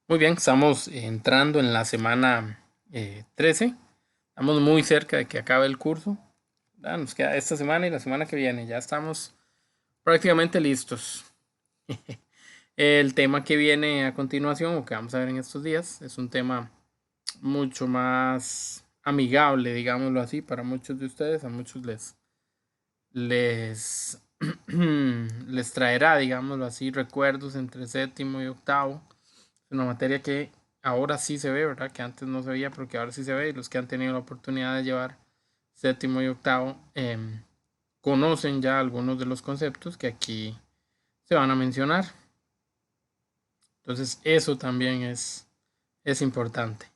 Muy bien, estamos entrando en la semana 13. Estamos muy cerca de que acabe el curso. Nos queda esta semana y la semana que viene. Ya estamos prácticamente listos. El tema que viene a continuación, o que vamos a ver en estos días, es un tema mucho más amigable, digámoslo así, para muchos de ustedes. A muchos les, les traerá, digámoslo así, recuerdos entre séptimo y octavo. Es una materia que ahora sí se ve, ¿verdad? Que antes no se veía, pero que ahora sí se ve. Y los que han tenido la oportunidad de llevar séptimo y octavo conocen ya algunos de los conceptos que aquí se van a mencionar. Entonces, eso también es importante.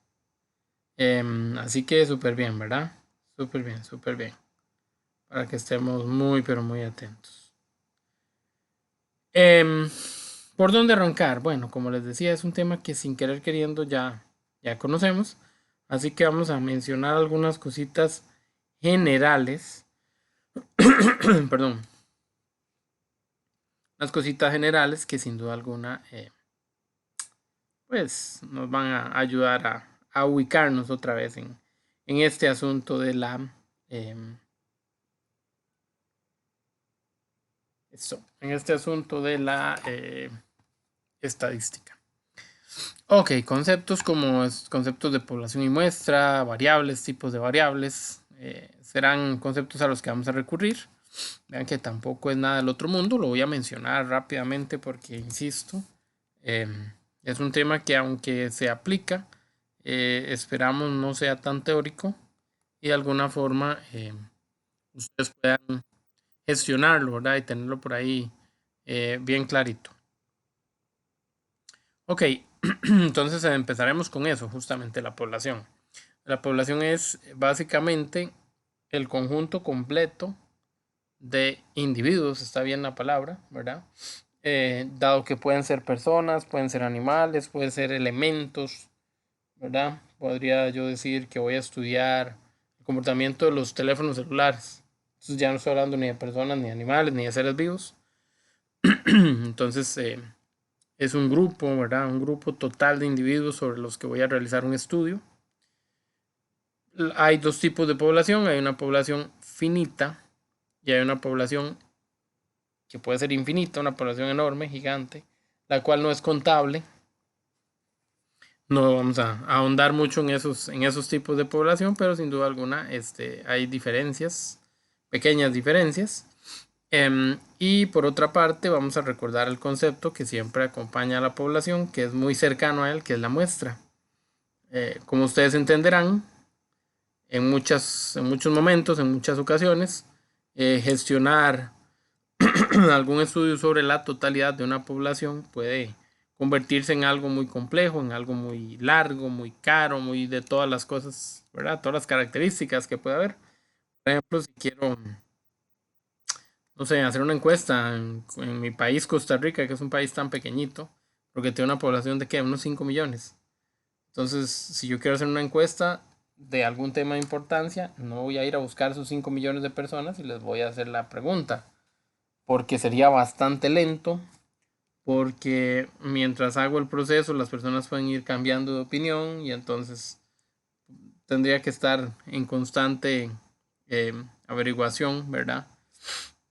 Así que súper bien, ¿verdad? Súper bien, súper bien. Para que estemos muy, pero muy atentos. Em, ¿Por dónde arrancar? Bueno, como les decía, es un tema que sin querer queriendo ya conocemos. Así que vamos a mencionar algunas cositas generales. Perdón. Unas cositas generales que sin duda alguna pues nos van a ayudar a ubicarnos otra vez en este asunto de la en este asunto de la estadística. Ok, conceptos como conceptos de población y muestra, variables, tipos de variables, serán conceptos a los que vamos a recurrir. Vean que tampoco es nada del otro mundo, lo voy a mencionar rápidamente porque, insisto, eh, es un tema que aunque se aplica, esperamos no sea tan teórico y de alguna forma ustedes puedan gestionarlo, ¿verdad? Y tenerlo por ahí bien clarito. Ok, entonces empezaremos con eso, justamente la población. La población es básicamente el conjunto completo de individuos, está bien la palabra, ¿verdad? Dado que pueden ser personas, pueden ser animales, pueden ser elementos, ¿verdad? Podría yo decir que voy a estudiar el comportamiento de los teléfonos celulares. Entonces ya no estoy hablando ni de personas, ni de animales, ni de seres vivos. Entonces, es un grupo, ¿verdad? Un grupo total de individuos sobre los que voy a realizar un estudio. Hay dos tipos de población, hay una población finita y hay una población que puede ser infinita, una población enorme, gigante, la cual no es contable. No vamos a ahondar mucho en esos tipos de población, pero sin duda alguna hay diferencias, pequeñas diferencias. Y por otra parte, vamos a recordar el concepto que siempre acompaña a la población, que es muy cercano a él, que es la muestra. Como ustedes entenderán, en muchos momentos, en muchas ocasiones, gestionar algún estudio sobre la totalidad de una población puede convertirse en algo muy complejo, en algo muy largo, muy caro, muy de todas las cosas, ¿verdad? Todas las características que puede haber. Por ejemplo, si quiero, no sé, hacer una encuesta en mi país, Costa Rica, que es un país tan pequeñito, porque tiene una población de ¿qué? Unos 5 millones. Entonces, si yo quiero hacer una encuesta de algún tema de importancia, no voy a ir a buscar esos 5 millones de personas y les voy a hacer la pregunta, porque sería bastante lento, porque mientras hago el proceso las personas pueden ir cambiando de opinión y entonces tendría que estar en constante averiguación, ¿verdad?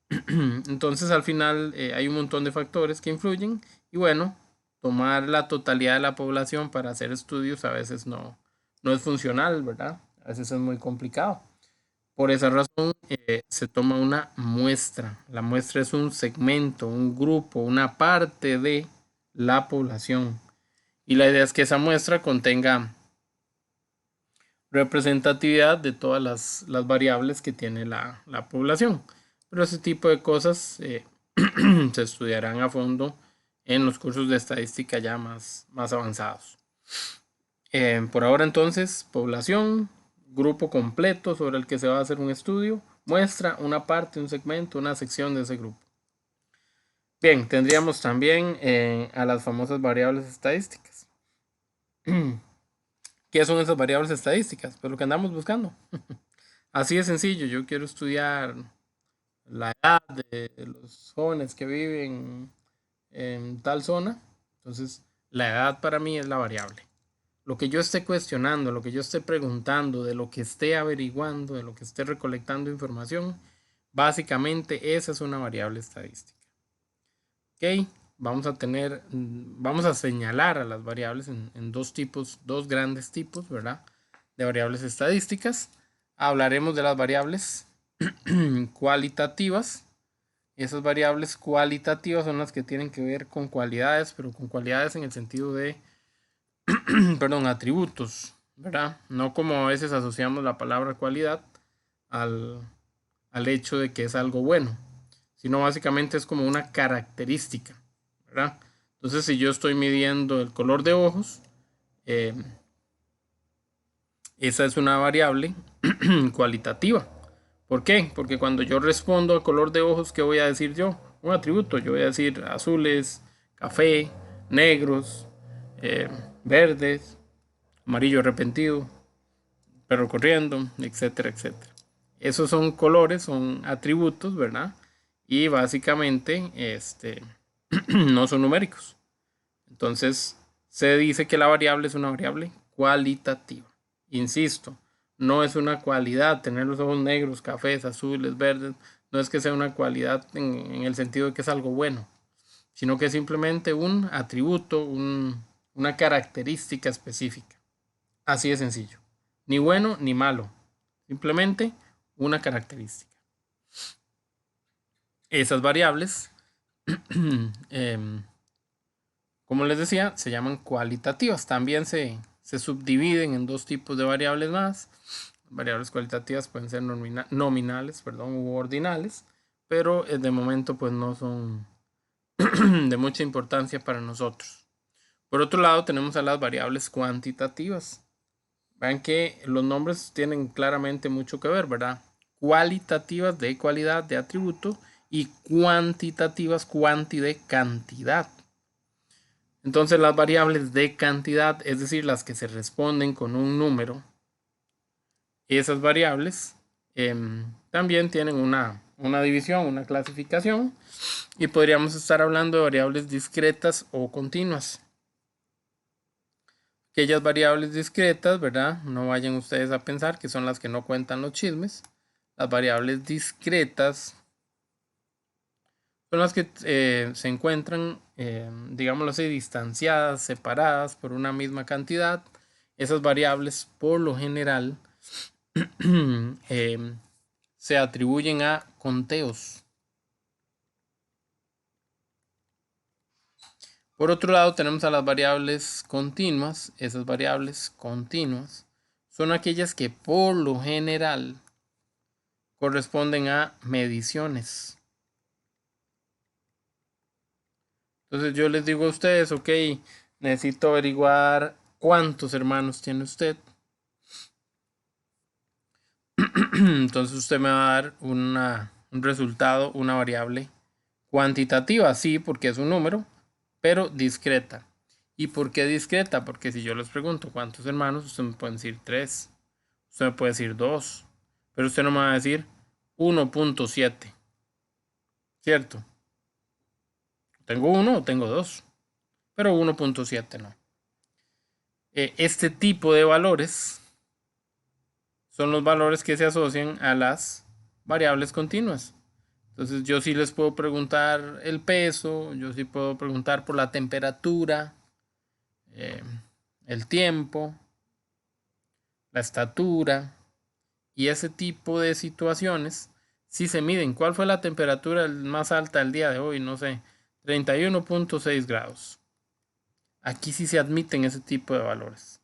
Entonces al final hay un montón de factores que influyen y bueno, tomar la totalidad de la población para hacer estudios a veces no es funcional, ¿verdad? A veces es muy complicado. Por esa razón se toma una muestra. La muestra es un segmento, un grupo, una parte de la población. Y la idea es que esa muestra contenga representatividad de todas las variables que tiene la población. Pero ese tipo de cosas se estudiarán a fondo en los cursos de estadística ya más avanzados. Por ahora entonces, población, grupo completo sobre el que se va a hacer un estudio, muestra, una parte, un segmento, una sección de ese grupo. Bien, tendríamos también a las famosas variables estadísticas. ¿Qué son esas variables estadísticas? Pues lo que andamos buscando. Así de sencillo, yo quiero estudiar la edad de los jóvenes que viven en tal zona. Entonces La edad para mí es la variable. Lo que yo esté cuestionando, lo que yo esté preguntando, de lo que esté averiguando, de lo que esté recolectando información, básicamente esa es una variable estadística. Ok, vamos a señalar a las variables en dos tipos, dos grandes tipos, ¿verdad? De variables estadísticas. Hablaremos de las variables cualitativas. Esas variables cualitativas son las que tienen que ver con cualidades, pero con cualidades en el sentido de, perdón, atributos, ¿verdad? No como a veces asociamos la palabra cualidad al, al hecho de que es algo bueno, sino básicamente es como una característica, ¿verdad? Entonces, si yo estoy midiendo el color de ojos, eh, esa es una variable cualitativa. ¿Por qué? Porque cuando yo respondo al color de ojos, ¿qué voy a decir yo? Un atributo. Yo voy a decir azules, café, negros, eh, verdes, amarillo arrepentido, perro corriendo, etcétera, etcétera. Esos son colores, son atributos, ¿verdad? Y básicamente, no son numéricos. Entonces, se dice que la variable es una variable cualitativa. Insisto, no es una cualidad tener los ojos negros, cafés, azules, verdes. No es que sea una cualidad en el sentido de que es algo bueno, sino que es simplemente un atributo, una característica específica. Así de sencillo. Ni bueno ni malo. Simplemente una característica. Esas variables, como les decía, se llaman cualitativas. También se subdividen en dos tipos de variables más. Variables cualitativas pueden ser nominales, perdón, u ordinales, pero de momento pues no son de mucha importancia para nosotros. Por otro lado, tenemos a las variables cuantitativas. Vean que los nombres tienen claramente mucho que ver, ¿verdad? Cualitativas de cualidad, de atributo, y cuantitativas, cuanti de cantidad. Entonces las variables de cantidad, es decir, las que se responden con un número, esas variables también tienen una división, una clasificación, y podríamos estar hablando de variables discretas o continuas. Aquellas variables discretas, ¿verdad? No vayan ustedes a pensar que son las que no cuentan los chismes. Las variables discretas son las que se encuentran, digámoslo así, distanciadas, separadas por una misma cantidad. Esas variables, por lo general, se atribuyen a conteos. Por otro lado, tenemos a las variables continuas. Esas variables continuas son aquellas que por lo general corresponden a mediciones. Entonces yo les digo a ustedes, ok, necesito averiguar cuántos hermanos tiene usted. Entonces usted me va a dar un resultado, una variable cuantitativa, sí, porque es un número, pero discreta. ¿Y por qué discreta? Porque si yo les pregunto cuántos hermanos, usted me puede decir 3, usted me puede decir 2, pero usted no me va a decir 1.7, ¿cierto? Tengo 1 o tengo 2, pero 1.7 no. Este tipo de valores son los valores que se asocian a las variables continuas. Entonces yo sí les puedo preguntar el peso, yo sí puedo preguntar por la temperatura, el tiempo, la estatura y ese tipo de situaciones. Si se miden, ¿cuál fue la temperatura más alta el día de hoy? No sé, 31.6 grados. Aquí sí se admiten ese tipo de valores.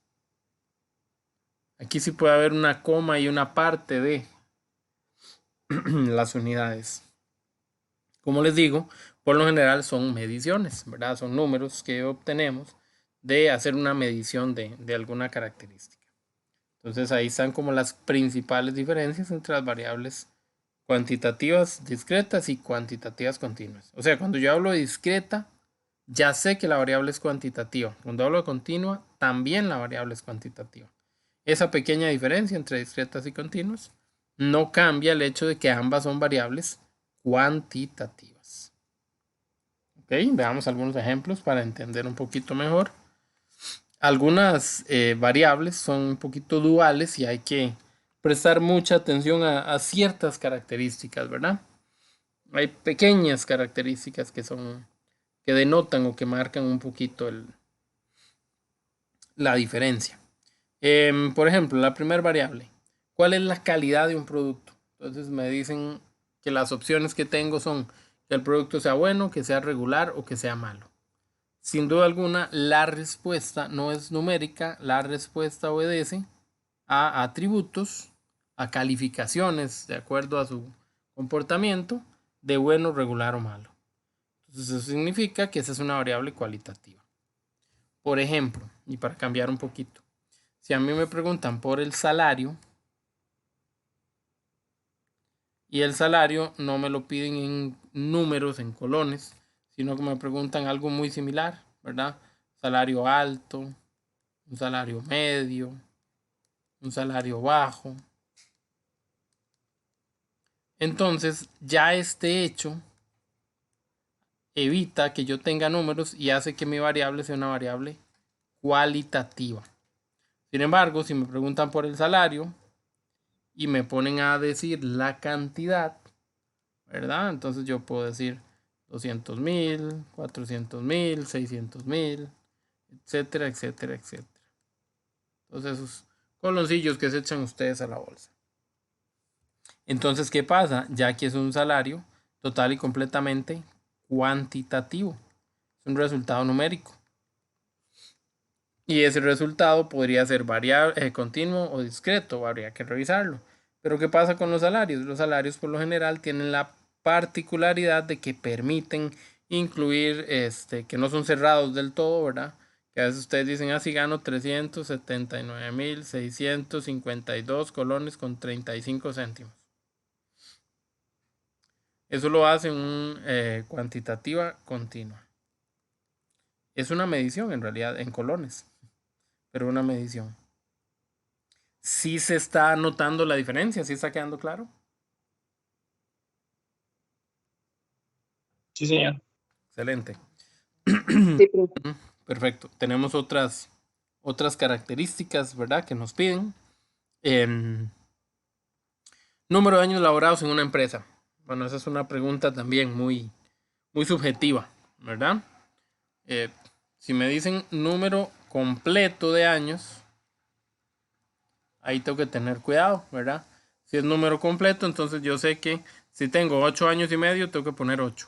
Aquí sí puede haber una coma y una parte de las unidades. Como les digo, por lo general son mediciones, ¿verdad? Son números que obtenemos de hacer una medición de alguna característica. Entonces ahí están como las principales diferencias entre las variables cuantitativas discretas y cuantitativas continuas. O sea, cuando yo hablo de discreta, ya sé que la variable es cuantitativa. Cuando hablo de continua, también la variable es cuantitativa. Esa pequeña diferencia entre discretas y continuas no cambia el hecho de que ambas son variables cuantitativas. ¿Ok? Veamos algunos ejemplos para entender un poquito mejor. Algunas variables son un poquito duales y hay que prestar mucha atención a ciertas características, ¿verdad? Hay pequeñas características que denotan o que marcan un poquito la diferencia. Por ejemplo, la primera variable, ¿cuál es la calidad de un producto? Entonces me dicen que las opciones que tengo son que el producto sea bueno, que sea regular o que sea malo. Sin duda alguna, la respuesta no es numérica, la respuesta obedece a atributos, a calificaciones de acuerdo a su comportamiento de bueno, regular o malo. Entonces eso significa que esa es una variable cualitativa. Por ejemplo, y para cambiar un poquito, si a mí me preguntan por el salario y el salario no me lo piden en números, en colones, sino que me preguntan algo muy similar, ¿verdad? Salario alto, un salario medio, un salario bajo. Entonces ya este hecho evita que yo tenga números y hace que mi variable sea una variable cualitativa. Sin embargo, si me preguntan por el salario y me ponen a decir la cantidad, ¿verdad? Entonces yo puedo decir 200,000, 400,000, 600,000, etcétera, etcétera, etcétera. Entonces esos coloncillos que se echan ustedes a la bolsa. Entonces, ¿qué pasa? Ya que es un salario total y completamente cuantitativo. Es un resultado numérico. Y ese resultado podría ser variable, continuo o discreto, habría que revisarlo. Pero ¿qué pasa con los salarios? Los salarios por lo general tienen la particularidad de que permiten incluir, que no son cerrados del todo, ¿verdad? Que a veces ustedes dicen, así gano 379,652 colones con 35 céntimos. Eso lo hace un cuantitativa continua. Es una medición en realidad en colones, pero una medición. Sí se está notando la diferencia, sí está quedando claro. Sí, señor. Excelente. Sí, profe. Perfecto. Tenemos otras características, ¿verdad? Que nos piden. Em, Número de años laborados en una empresa. Bueno, esa es una pregunta también muy subjetiva, ¿verdad? Eh, si me dicen número completo de años, ahí tengo que tener cuidado, ¿verdad? Si es número completo, entonces yo sé que si tengo 8 años y medio, tengo que poner 8.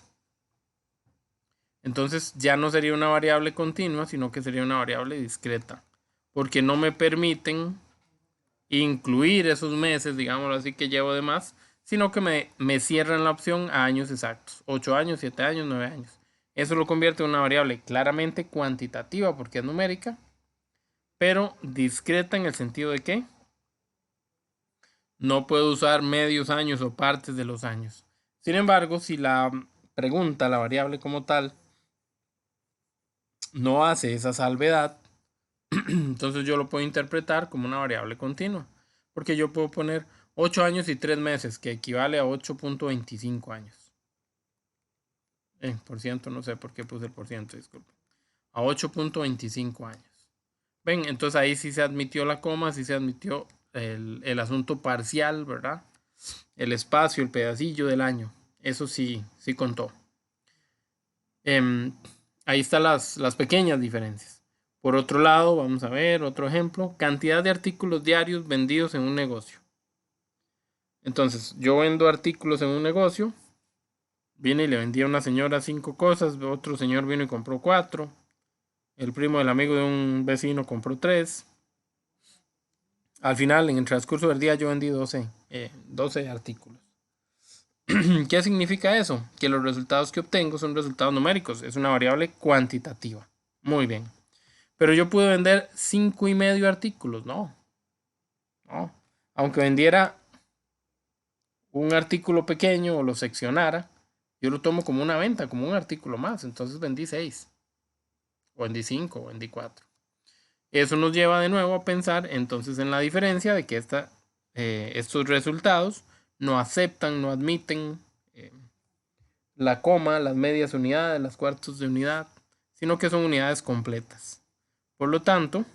Entonces ya no sería una variable continua, sino que sería una variable discreta, porque no me permiten incluir esos meses, digámoslo así, que llevo de más, sino que me cierran la opción a años exactos, 8 años, 7 años, 9 años. Eso lo convierte en una variable claramente cuantitativa porque es numérica, pero discreta en el sentido de que no puedo usar medios años o partes de los años. Sin embargo, si la pregunta, la variable como tal, no hace esa salvedad, entonces yo lo puedo interpretar como una variable continua. Porque yo puedo poner 8 años y 3 meses, que equivale a 8.25 años. Por ciento, no sé por qué puse el por ciento, disculpe. A 8.25 años. Ven, entonces ahí sí se admitió la coma, sí se admitió el asunto parcial, ¿verdad? El espacio, el pedacillo del año. Eso sí, sí contó. Ahí están las pequeñas diferencias. Por otro lado, vamos a ver otro ejemplo. Cantidad de artículos diarios vendidos en un negocio. Entonces, yo vendo artículos en un negocio. Viene y le vendía a una señora 5 cosas. Otro señor vino y compró 4. El primo del amigo de un vecino compró 3. Al final, en el transcurso del día, yo vendí 12 artículos. ¿Qué significa eso? Que los resultados que obtengo son resultados numéricos. Es una variable cuantitativa. Muy bien. Pero yo pude vender 5,5 artículos. No. No. Aunque vendiera un artículo pequeño o lo seccionara, yo lo tomo como una venta, como un artículo más. Entonces vendí 6. O vendí 5. O vendí 4. Eso nos lleva de nuevo a pensar entonces en la diferencia de que estos resultados no aceptan, no admiten la coma, las medias unidades, las cuartos de unidad, sino que son unidades completas. Por lo tanto,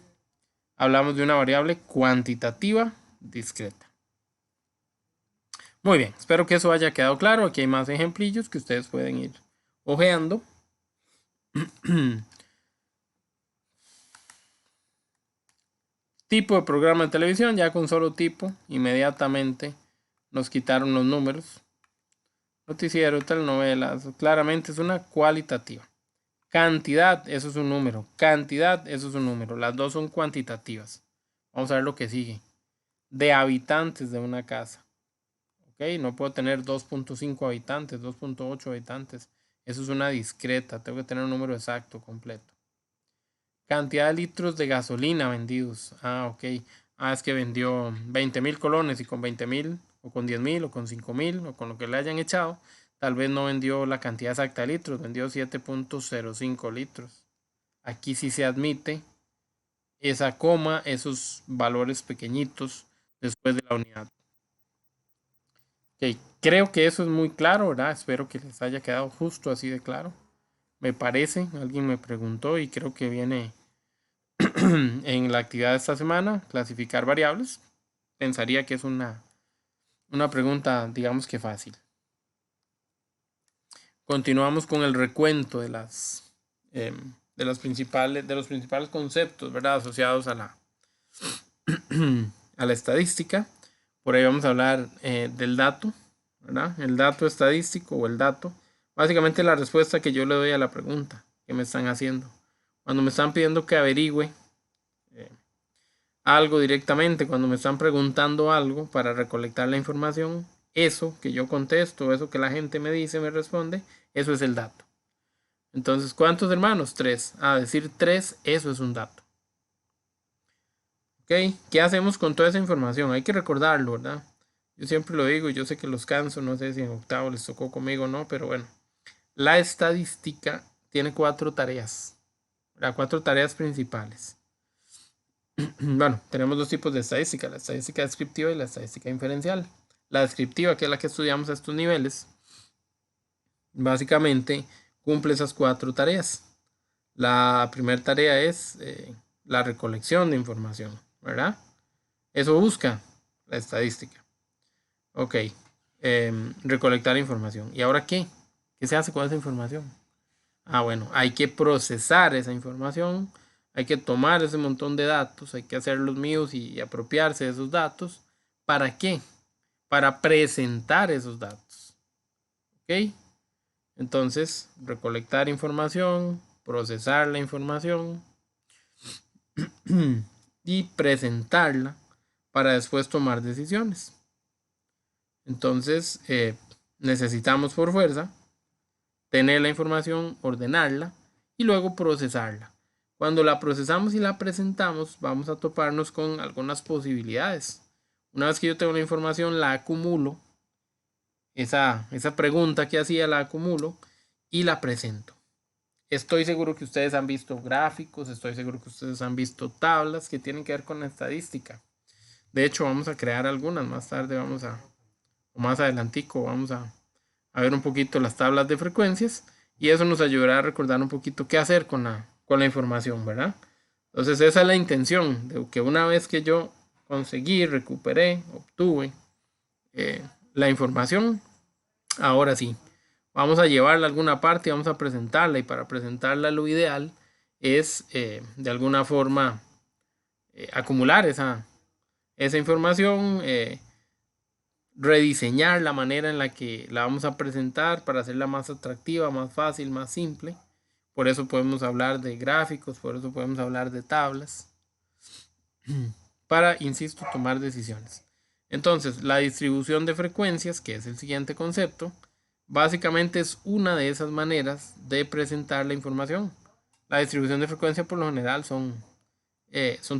hablamos de una variable cuantitativa discreta. Muy bien, espero que eso haya quedado claro. Aquí hay más ejemplillos que ustedes pueden ir ojeando. Tipo de programa de televisión, ya con solo tipo, inmediatamente nos quitaron los números. Noticiero, telenovelas, claramente es una cualitativa. Cantidad, eso es un número. Cantidad, eso es un número. Las dos son cuantitativas. Vamos a ver lo que sigue. De habitantes de una casa. Ok, no puedo tener 2.5 habitantes, 2.8 habitantes. Eso es una discreta. Tengo que tener un número exacto, completo. Cantidad de litros de gasolina vendidos. Ah, ok. Ah, es que vendió 20,000 colones y con 20,000 o con 10,000 o con 5,000 o con lo que le hayan echado, tal vez no vendió la cantidad exacta de litros, vendió 7.05 litros. Aquí sí se admite esa coma, esos valores pequeñitos después de la unidad. Ok, creo que eso es muy claro, ¿verdad? Espero que les haya quedado justo así de claro. Me parece, alguien me preguntó y creo que viene en la actividad de esta semana, clasificar variables. Pensaría que es una pregunta, digamos que fácil. Continuamos con el recuento de los principales conceptos, ¿verdad? Asociados a la estadística. Por ahí vamos a hablar del dato, ¿verdad? El dato estadístico o el dato. Básicamente la respuesta que yo le doy a la pregunta que me están haciendo. Cuando me están pidiendo que averigüe algo directamente, cuando me están preguntando algo para recolectar la información, eso que yo contesto, eso que la gente me dice, me responde, eso es el dato. Entonces, ¿cuántos hermanos? 3. A decir 3, eso es un dato. ¿Ok? ¿Qué hacemos con toda esa información? Hay que recordarlo, ¿verdad? Yo siempre lo digo, yo sé que los canso, no sé si en octavo les tocó conmigo o no, pero bueno. La estadística tiene 4 tareas, ¿verdad? 4 tareas principales. Bueno, tenemos 2 tipos de estadística, la estadística descriptiva y la estadística inferencial. La descriptiva, que es la que estudiamos a estos niveles, básicamente cumple esas 4 tareas. La primera tarea es la recolección de información, ¿verdad? Eso busca la estadística. Ok, recolectar información. ¿Y ahora qué? ¿Qué se hace con esa información? Ah, bueno, hay que procesar esa información, hay que tomar ese montón de datos, hay que hacer los míos y apropiarse de esos datos. ¿Para qué? Para presentar esos datos. ¿Ok? Entonces, recolectar información, procesar la información y presentarla para después tomar decisiones. Entonces, necesitamos por fuerza tener la información, ordenarla y luego procesarla. Cuando la procesamos y la presentamos, vamos a toparnos con algunas posibilidades. Una vez que yo tengo la información, la acumulo. Esa pregunta que hacía la acumulo y la presento. Estoy seguro que ustedes han visto gráficos, estoy seguro que ustedes han visto tablas que tienen que ver con la estadística. De hecho, vamos a crear algunas. Más tarde o más adelantico, vamos a ver un poquito las tablas de frecuencias y eso nos ayudará a recordar un poquito qué hacer con la información, ¿verdad? Entonces esa es la intención, de que una vez que yo conseguí, recuperé, obtuve la información, ahora sí, vamos a llevarla a alguna parte y vamos a presentarla, y para presentarla lo ideal es de alguna forma acumular esa información, rediseñar la manera en la que la vamos a presentar para hacerla más atractiva, más fácil, más simple. Por eso podemos hablar de gráficos, por eso podemos hablar de tablas, para, insisto, tomar decisiones. Entonces, la distribución de frecuencias, que es el siguiente concepto, básicamente es una de esas maneras de presentar la información. La distribución de frecuencia por lo general son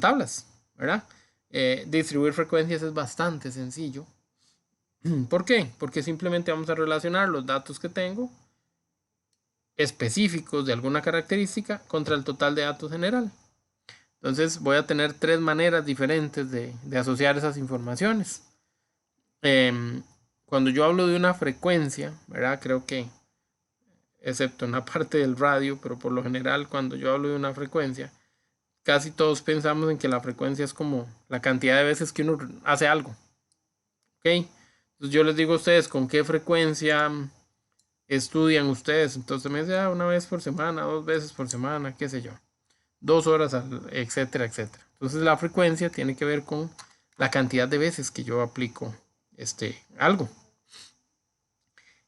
tablas, ¿verdad? Distribuir frecuencias es bastante sencillo. ¿Por qué? Porque simplemente vamos a relacionar los datos que tengo específicos de alguna característica contra el total de datos general. Entonces voy a tener 3 maneras diferentes de asociar esas informaciones. Cuando yo hablo de una frecuencia, ¿verdad? Creo que excepto en la parte del radio, pero por lo general cuando yo hablo de una frecuencia, casi todos pensamos en que la frecuencia es como la cantidad de veces que uno hace algo. ¿Ok? Entonces yo les digo a ustedes con qué frecuencia estudian ustedes. Entonces me dicen, una vez por semana, 2 veces por semana, qué sé yo. 2 horas, etcétera, etcétera. Entonces la frecuencia tiene que ver con la cantidad de veces que yo aplico algo.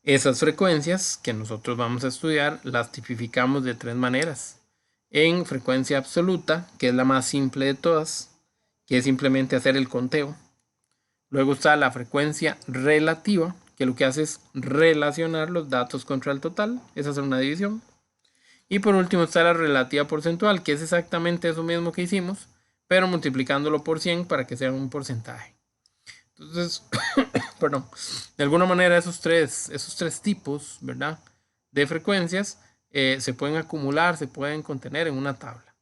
Esas frecuencias que nosotros vamos a estudiar las tipificamos de 3 maneras. En frecuencia absoluta, que es la más simple de todas, que es simplemente hacer el conteo. Luego está la frecuencia relativa, que lo que hace es relacionar los datos contra el total, es hacer una división. Y por último está la relativa porcentual, que es exactamente eso mismo que hicimos, pero multiplicándolo por 100 para que sea un porcentaje. Entonces, perdón, de alguna manera esos tres tipos, ¿verdad? De frecuencias se pueden acumular, se pueden contener en una tabla.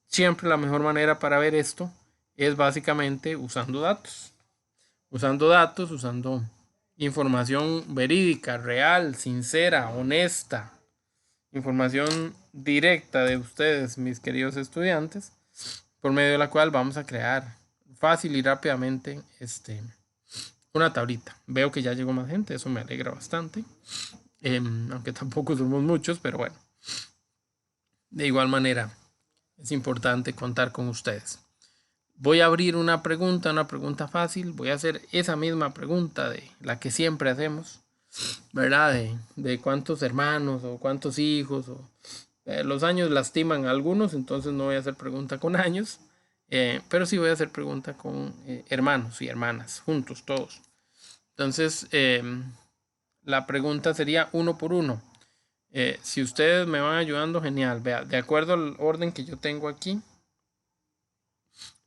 Siempre la mejor manera para ver esto es básicamente usando datos. Usando información verídica, real, sincera, honesta, información directa de ustedes, mis queridos estudiantes, por medio de la cual vamos a crear fácil y rápidamente una tablita. Veo que ya llegó más gente, eso me alegra bastante, aunque tampoco somos muchos, pero bueno, de igual manera es importante contar con ustedes. Voy a abrir una pregunta fácil, voy a hacer esa misma pregunta de la que siempre hacemos, ¿verdad? De cuántos hermanos o cuántos hijos o los años lastiman a algunos, entonces no voy a hacer pregunta con años, pero sí voy a hacer pregunta con hermanos y hermanas, juntos todos. Entonces, la pregunta sería uno por uno. Si ustedes me van ayudando, genial. Vea, de acuerdo al orden que yo tengo aquí,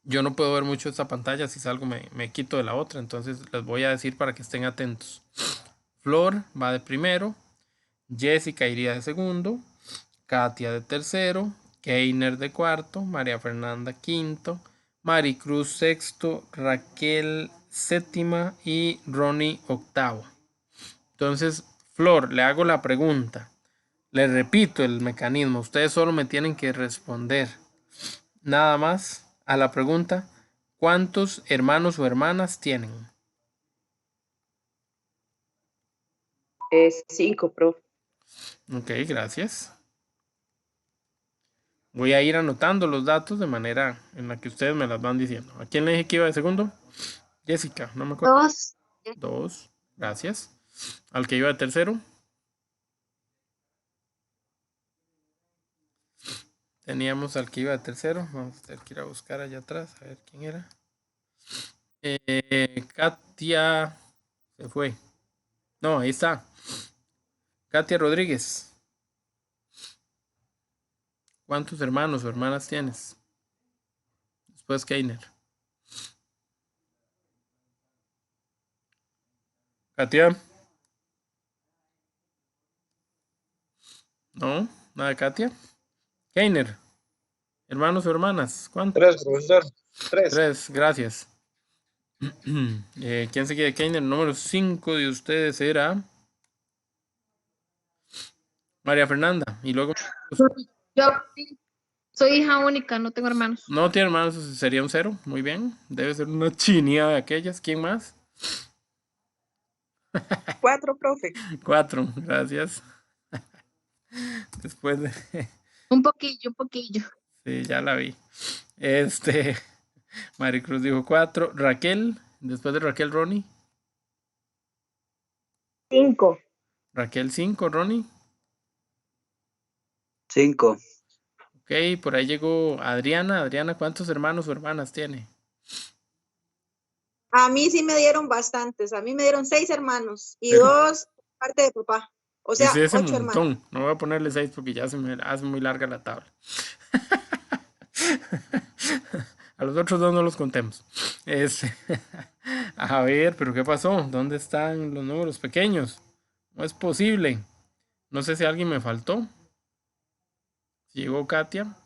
yo no puedo ver mucho esta pantalla, si salgo me quito de la otra, entonces les voy a decir para que estén atentos. Flor va de primero, Jessica iría de segundo, Katia de tercero, Keiner de cuarto, María Fernanda quinto, Maricruz sexto, Raquel séptima y Ronnie octavo. Entonces, Flor, le hago la pregunta. Le repito el mecanismo. Ustedes solo me tienen que responder nada más a la pregunta: ¿cuántos hermanos o hermanas tienen? 5, profe. Ok, gracias. Voy a ir anotando los datos de manera en la que ustedes me las van diciendo. ¿A quién le dije que iba de segundo? Jessica, no me acuerdo. 2. 2, gracias. ¿Al que iba de tercero? Teníamos al que iba de tercero. Vamos a tener que ir a buscar allá atrás a ver quién era. Katia se fue. No, ahí está. Katia Rodríguez. ¿Cuántos hermanos o hermanas tienes? Después Keiner. Katia. No, nada de Katia. Keiner. Hermanos o hermanas. ¿Cuántos? 3, profesor. 3. 3, gracias. ¿Quién seguía de Keiner? Número 5 de ustedes era María Fernanda. Y luego. Yo soy hija única, no tengo hermanos. No tiene hermanos, sería un 0. Muy bien. Debe ser una chinía de aquellas. ¿Quién más? 4, profe. 4, gracias. Después de. Un poquillo, un poquillo. Sí, ya la vi. Maricruz dijo 4. Raquel. Después de Raquel, Ronnie. 5. Raquel 5, Ronnie. 5. Ok, por ahí llegó Adriana. Adriana, ¿cuántos hermanos o hermanas tiene? A mí sí me dieron bastantes. A mí me dieron 6 hermanos y Pero 2 parte de papá. O sea, ese 8 hermanos. montón. No voy a ponerle 6 porque ya se me hace muy larga la tabla. A los otros 2 no los contemos. A ver, pero ¿qué pasó? ¿Dónde están los números pequeños? No es posible. No sé si alguien me faltó. Si llegó Katia.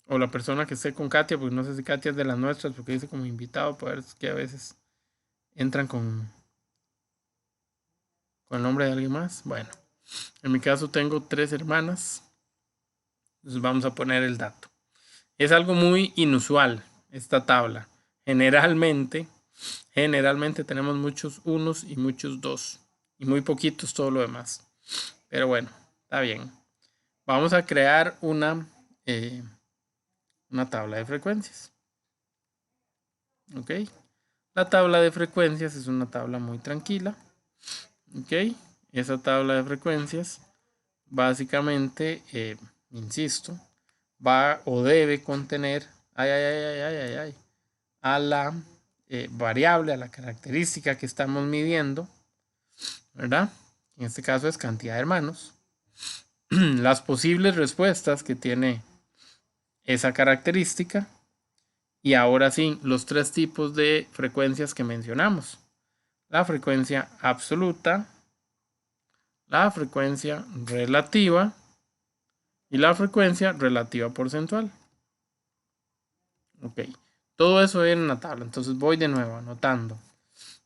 O la persona que esté con Katia, porque no sé si Katia es de las nuestras, porque dice como invitado, pues que a veces entran con el nombre de alguien más. Bueno, En mi caso tengo 3 hermanas. Entonces vamos a poner el dato. Es algo muy inusual esta tabla. Generalmente tenemos muchos unos y muchos dos. Y muy poquitos todo lo demás. Pero bueno, está bien. Vamos a crear una tabla de frecuencias. Ok. La tabla de frecuencias es una tabla muy tranquila. Ok. Esa tabla de frecuencias básicamente, insisto, va o debe contener a la variable, a la característica que estamos midiendo, ¿verdad? En este caso es cantidad de hermanos. Las posibles respuestas que tiene esa característica y ahora sí, los 3 tipos de frecuencias que mencionamos. La frecuencia absoluta, la frecuencia relativa y la frecuencia relativa porcentual. Ok, todo eso viene en la tabla, entonces voy de nuevo anotando.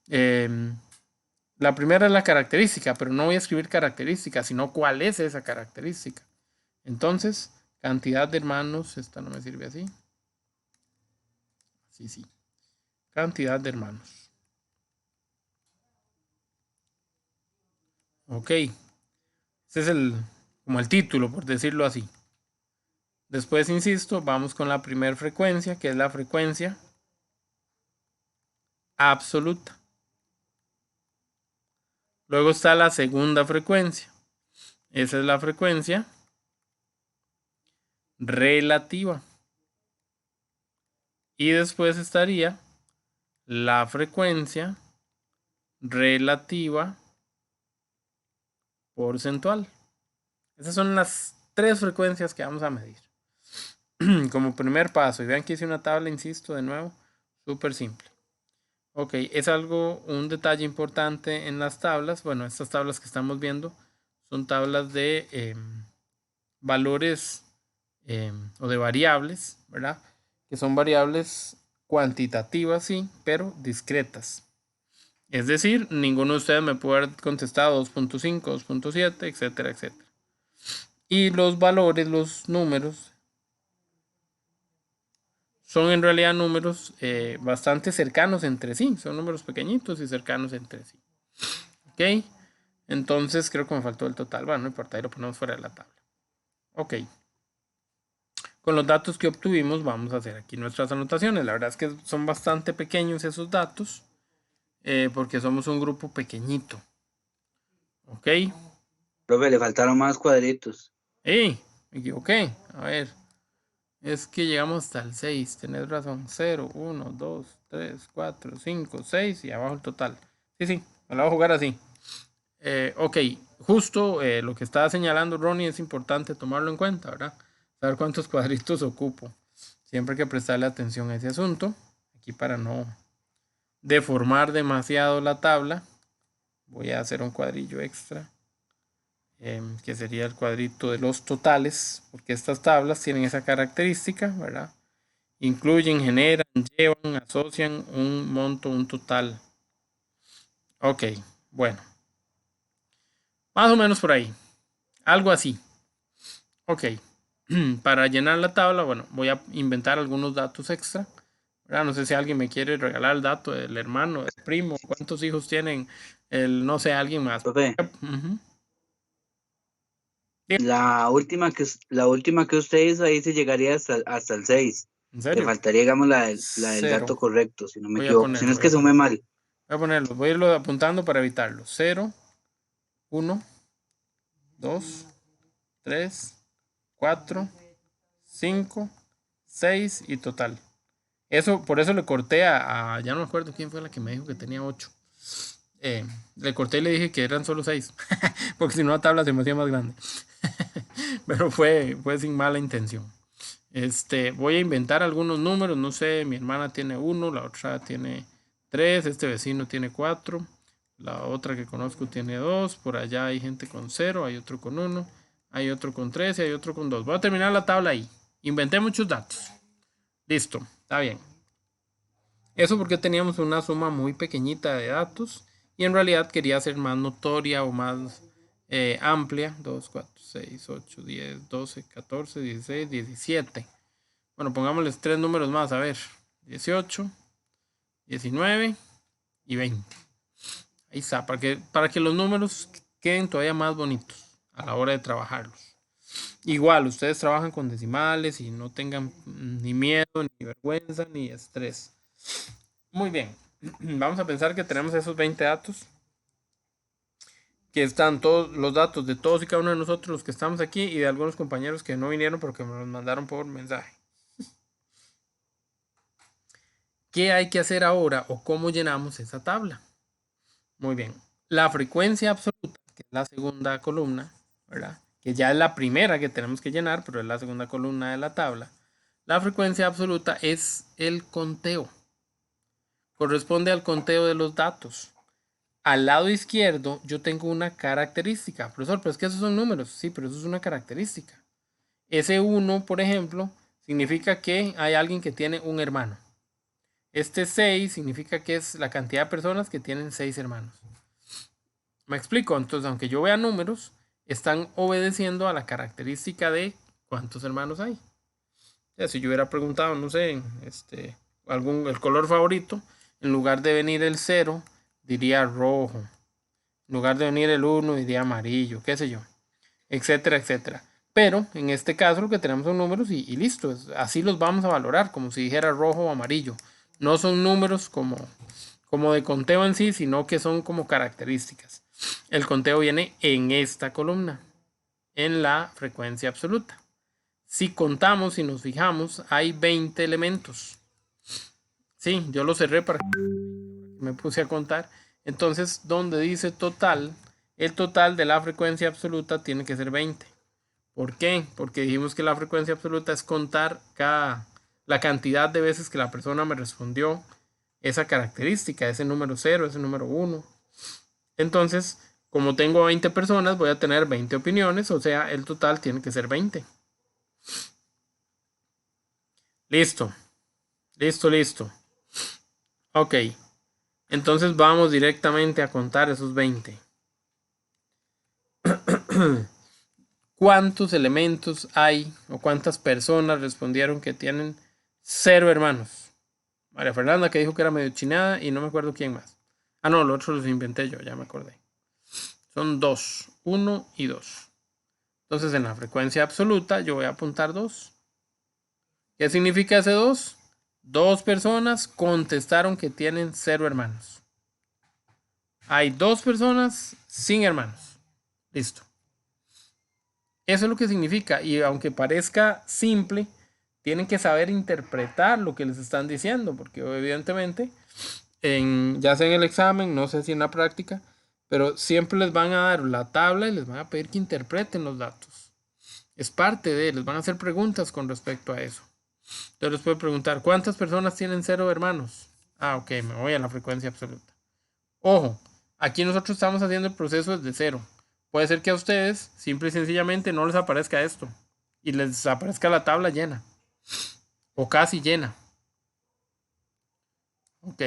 La primera es la característica, pero no voy a escribir característica, sino cuál es esa característica. Entonces, cantidad de hermanos, esta no me sirve así. Sí. Cantidad de hermanos. Ok. Este es como el título, por decirlo así. Después, insisto, vamos con la primera frecuencia, que es la frecuencia absoluta. Luego está la segunda frecuencia. Esa es la frecuencia relativa. Y después estaría la frecuencia relativa porcentual. Esas son las 3 frecuencias que vamos a medir. Como primer paso, y vean que hice una tabla, insisto, de nuevo, súper simple. Ok, es un detalle importante en las tablas. Bueno, estas tablas que estamos viendo son tablas de valores o de variables, ¿verdad? Que son variables cuantitativas, sí, pero discretas. Es decir, ninguno de ustedes me puede haber contestado 2.5, 2.7, etcétera, etcétera. Y los valores, los números, son en realidad números bastante cercanos entre sí. Son números pequeñitos y cercanos entre sí. Ok. Entonces creo que me faltó el total. Bueno, no importa, ahí lo ponemos fuera de la tabla. Ok. Con los datos que obtuvimos vamos a hacer aquí nuestras anotaciones. La verdad es que son bastante pequeños esos datos. Porque somos un grupo pequeñito. Ok. Profe, le faltaron más cuadritos. Me equivoqué. A ver. Es que llegamos hasta el 6. Tenés razón. 0, 1, 2, 3, 4, 5, 6 y abajo el total. Sí. Me la voy a jugar así. Ok. Justo lo que estaba señalando Ronnie es importante tomarlo en cuenta, ¿verdad? Saber cuántos cuadritos ocupo. Siempre hay que prestarle atención a ese asunto. Aquí para no deformar demasiado la tabla, voy a hacer un cuadrillo extra. Que sería el cuadrito de los totales, porque estas tablas tienen esa característica, ¿verdad? Incluyen, generan, llevan, asocian un monto, un total. Ok, bueno. Más o menos por ahí. Algo así. Ok. Para llenar la tabla, bueno, voy a inventar algunos datos extra. ¿Verdad? No sé si alguien me quiere regalar el dato del hermano, del primo, cuántos hijos tienen, no sé, alguien más. Profe, Uh-huh. la última que usted hizo ahí se llegaría hasta el 6. ¿En Le serio? faltaría, digamos, la del 0. dato correcto, si no me Voy a equivoco. Si no es ponerlo. que sumé mal. Voy a ponerlo. Voy a irlo apuntando para evitarlo. 0, 1, 2, 3, 4, 5, 6 y total. Por eso le corté ya no me acuerdo quién fue la que me dijo que tenía 8. Le corté y le dije que eran solo 6. Porque si no la tabla se me hacía más grande. Pero fue sin mala intención. Voy a inventar algunos números. No sé, mi hermana tiene 1, la otra tiene 3, este vecino tiene 4, la otra que conozco tiene 2, por allá hay gente con 0, hay otro con 1, hay otro con 3 y hay otro con 2. Voy a terminar la tabla ahí. Inventé muchos datos. Listo, está bien. Eso porque teníamos una suma muy pequeñita de datos y en realidad quería ser más notoria o más amplia. 2, 4, 6, 8, 10, 12, 14, 16, 17. Bueno, pongámosles 3 números más, a ver. 18, 19 y 20. Ahí está, para que los números queden todavía más bonitos a la hora de trabajarlos. Igual, ustedes trabajan con decimales y no tengan ni miedo, ni vergüenza, ni estrés. Muy bien, vamos a pensar que tenemos esos 20 datos, que están todos los datos de todos y cada uno de nosotros los que estamos aquí y de algunos compañeros que no vinieron porque me los mandaron por mensaje. ¿Qué hay que hacer ahora o cómo llenamos esa tabla? Muy bien, la frecuencia absoluta, que es la segunda columna, ¿verdad? Que ya es la primera que tenemos que llenar, pero es la segunda columna de la tabla. La frecuencia absoluta es el conteo. Corresponde al conteo de los datos. Al lado izquierdo yo tengo una característica. Profesor, pero es que esos son números. Sí, pero eso es una característica. Ese 1, por ejemplo, significa que hay alguien que tiene un hermano. Este 6 significa que es la cantidad de personas que tienen 6 hermanos. ¿Me explico? Entonces, aunque yo vea números, están obedeciendo a la característica de cuántos hermanos hay. Ya, si yo hubiera preguntado, no sé, el color favorito, en lugar de venir el 0, diría rojo. En lugar de venir el 1, diría amarillo, qué sé yo, etcétera, etcétera. Pero en este caso lo que tenemos son números y listo. Así los vamos a valorar, como si dijera rojo o amarillo. No son números como de conteo en sí, sino que son como características. El conteo viene en esta columna, en la frecuencia absoluta. Si contamos y nos fijamos, hay 20 elementos. Sí, yo lo cerré para que me puse a contar. Entonces, donde dice total, el total de la frecuencia absoluta tiene que ser 20. ¿Por qué? Porque dijimos que la frecuencia absoluta es contar la cantidad de veces que la persona me respondió esa característica, ese número 0, ese número 1. Entonces, como tengo 20 personas, voy a tener 20 opiniones, o sea, el total tiene que ser 20. Listo. Listo. Ok. Entonces vamos directamente a contar esos 20. ¿Cuántos elementos hay o cuántas personas respondieron que tienen 0 hermanos? María Fernanda, que dijo que era medio chinada, y no me acuerdo quién más. Ah, no, los otros los inventé yo, ya me acordé. Son 2, 1 y 2. Entonces en la frecuencia absoluta yo voy a apuntar 2. ¿Qué significa ese 2? 2 personas contestaron que tienen 0 hermanos. Hay 2 personas sin hermanos. Listo. Eso es lo que significa. Y aunque parezca simple, tienen que saber interpretar lo que les están diciendo. Porque evidentemente, ya sea en el examen, no sé si en la práctica, pero siempre les van a dar la tabla y les van a pedir que interpreten los datos. Es parte de, les van a hacer preguntas con respecto a eso. Entonces les puedo preguntar, ¿cuántas personas tienen 0 hermanos? Ah, ok, me voy a la frecuencia absoluta. Ojo, aquí nosotros estamos haciendo el proceso desde 0. Puede ser que a ustedes simple y sencillamente no les aparezca esto y les aparezca la tabla llena o casi llena. Ok.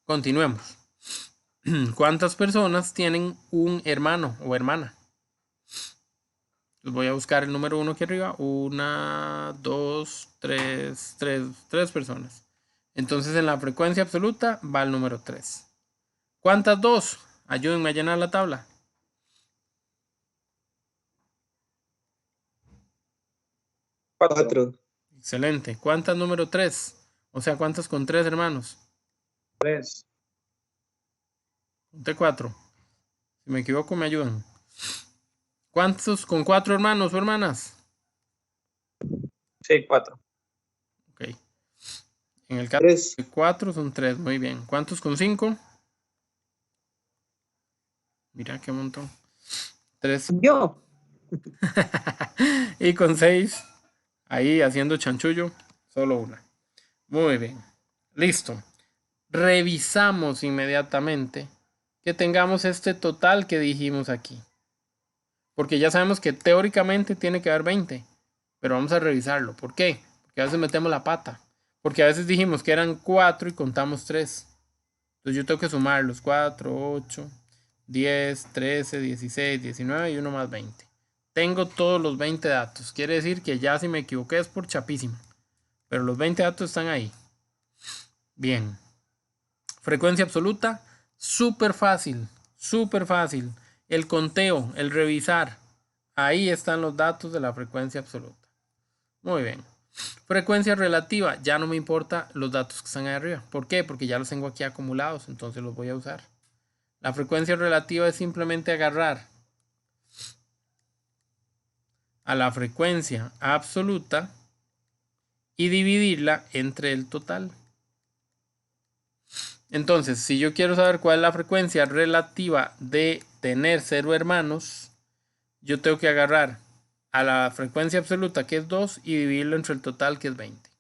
Continuemos. ¿Cuántas personas tienen un hermano o hermana? Les voy a buscar el número 1 aquí arriba. 1, 2, 3 personas. Entonces en la frecuencia absoluta va el número 3. ¿Cuántas 2? Ayúdenme a llenar la tabla. 4. Excelente. ¿Cuántas número 3? O sea, ¿cuántas con 3 hermanos? 3. Conté 4. Si me equivoco, me ayudan. ¿Cuántos con 4 hermanos o hermanas? Sí, 4. Ok. En el caso 3. de 4 son 3. Muy bien. ¿Cuántos con 5? Mira qué montón. 3. Yo. Y con 6, ahí haciendo chanchullo, solo una. Muy bien. Listo. Revisamos inmediatamente que tengamos este total que dijimos aquí. Porque ya sabemos que teóricamente tiene que haber 20. Pero vamos a revisarlo. ¿Por qué? Porque a veces metemos la pata. Porque a veces dijimos que eran 4 y contamos 3. Entonces yo tengo que sumar los 4, 8. 10, 13, 16, 19 y 1 más 20. Tengo todos los 20 datos. Quiere decir que ya si me equivoqué es por chapísimo. Pero los 20 datos están ahí. Bien. Frecuencia absoluta, súper fácil. Súper fácil. El conteo, el revisar. Ahí están los datos de la frecuencia absoluta. Muy bien. Frecuencia relativa, ya no me importa los datos que están ahí arriba. ¿Por qué? Porque ya los tengo aquí acumulados, entonces los voy a usar. La frecuencia relativa es simplemente agarrar a la frecuencia absoluta y dividirla entre el total. Entonces, si yo quiero saber cuál es la frecuencia relativa de tener 0 hermanos, yo tengo que agarrar a la frecuencia absoluta, que es 2, y dividirlo entre el total, que es 20.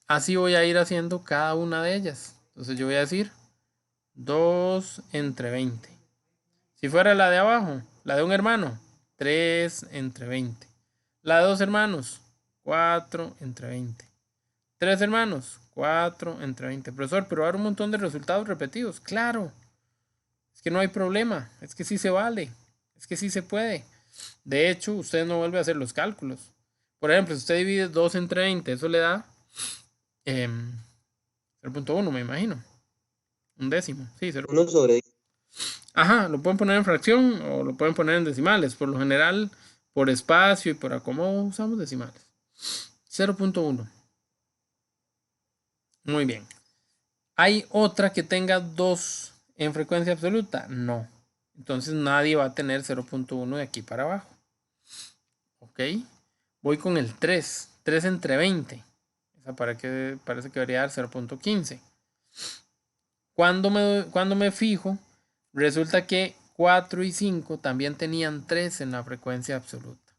Así voy a ir haciendo cada una de ellas. Entonces yo voy a decir 2 entre 20. Si fuera la de abajo, la de un hermano, 3 entre 20. La de 2 hermanos, 4 entre 20. 3 hermanos, 4 entre 20. Profesor, pero ahora un montón de resultados repetidos. Claro. Es que no hay problema. Es que sí se vale. Es que sí se puede. De hecho, usted no vuelve a hacer los cálculos. Por ejemplo, si usted divide 2 entre 20, eso le da 0.1, me imagino. Un décimo. Sí, 0. 1 sobre 10. Ajá, lo pueden poner en fracción o lo pueden poner en decimales. Por lo general, por espacio y por acomodo, usamos decimales. 0.1. Muy bien. ¿Hay otra que tenga 2 en frecuencia absoluta? No. Entonces nadie va a tener 0.1 de aquí para abajo. Ok. Voy con el 3. 3 entre 20. Esa parece que debería dar 0.15. Cuando me fijo, resulta que 4 y 5 también tenían 3 en la frecuencia absoluta.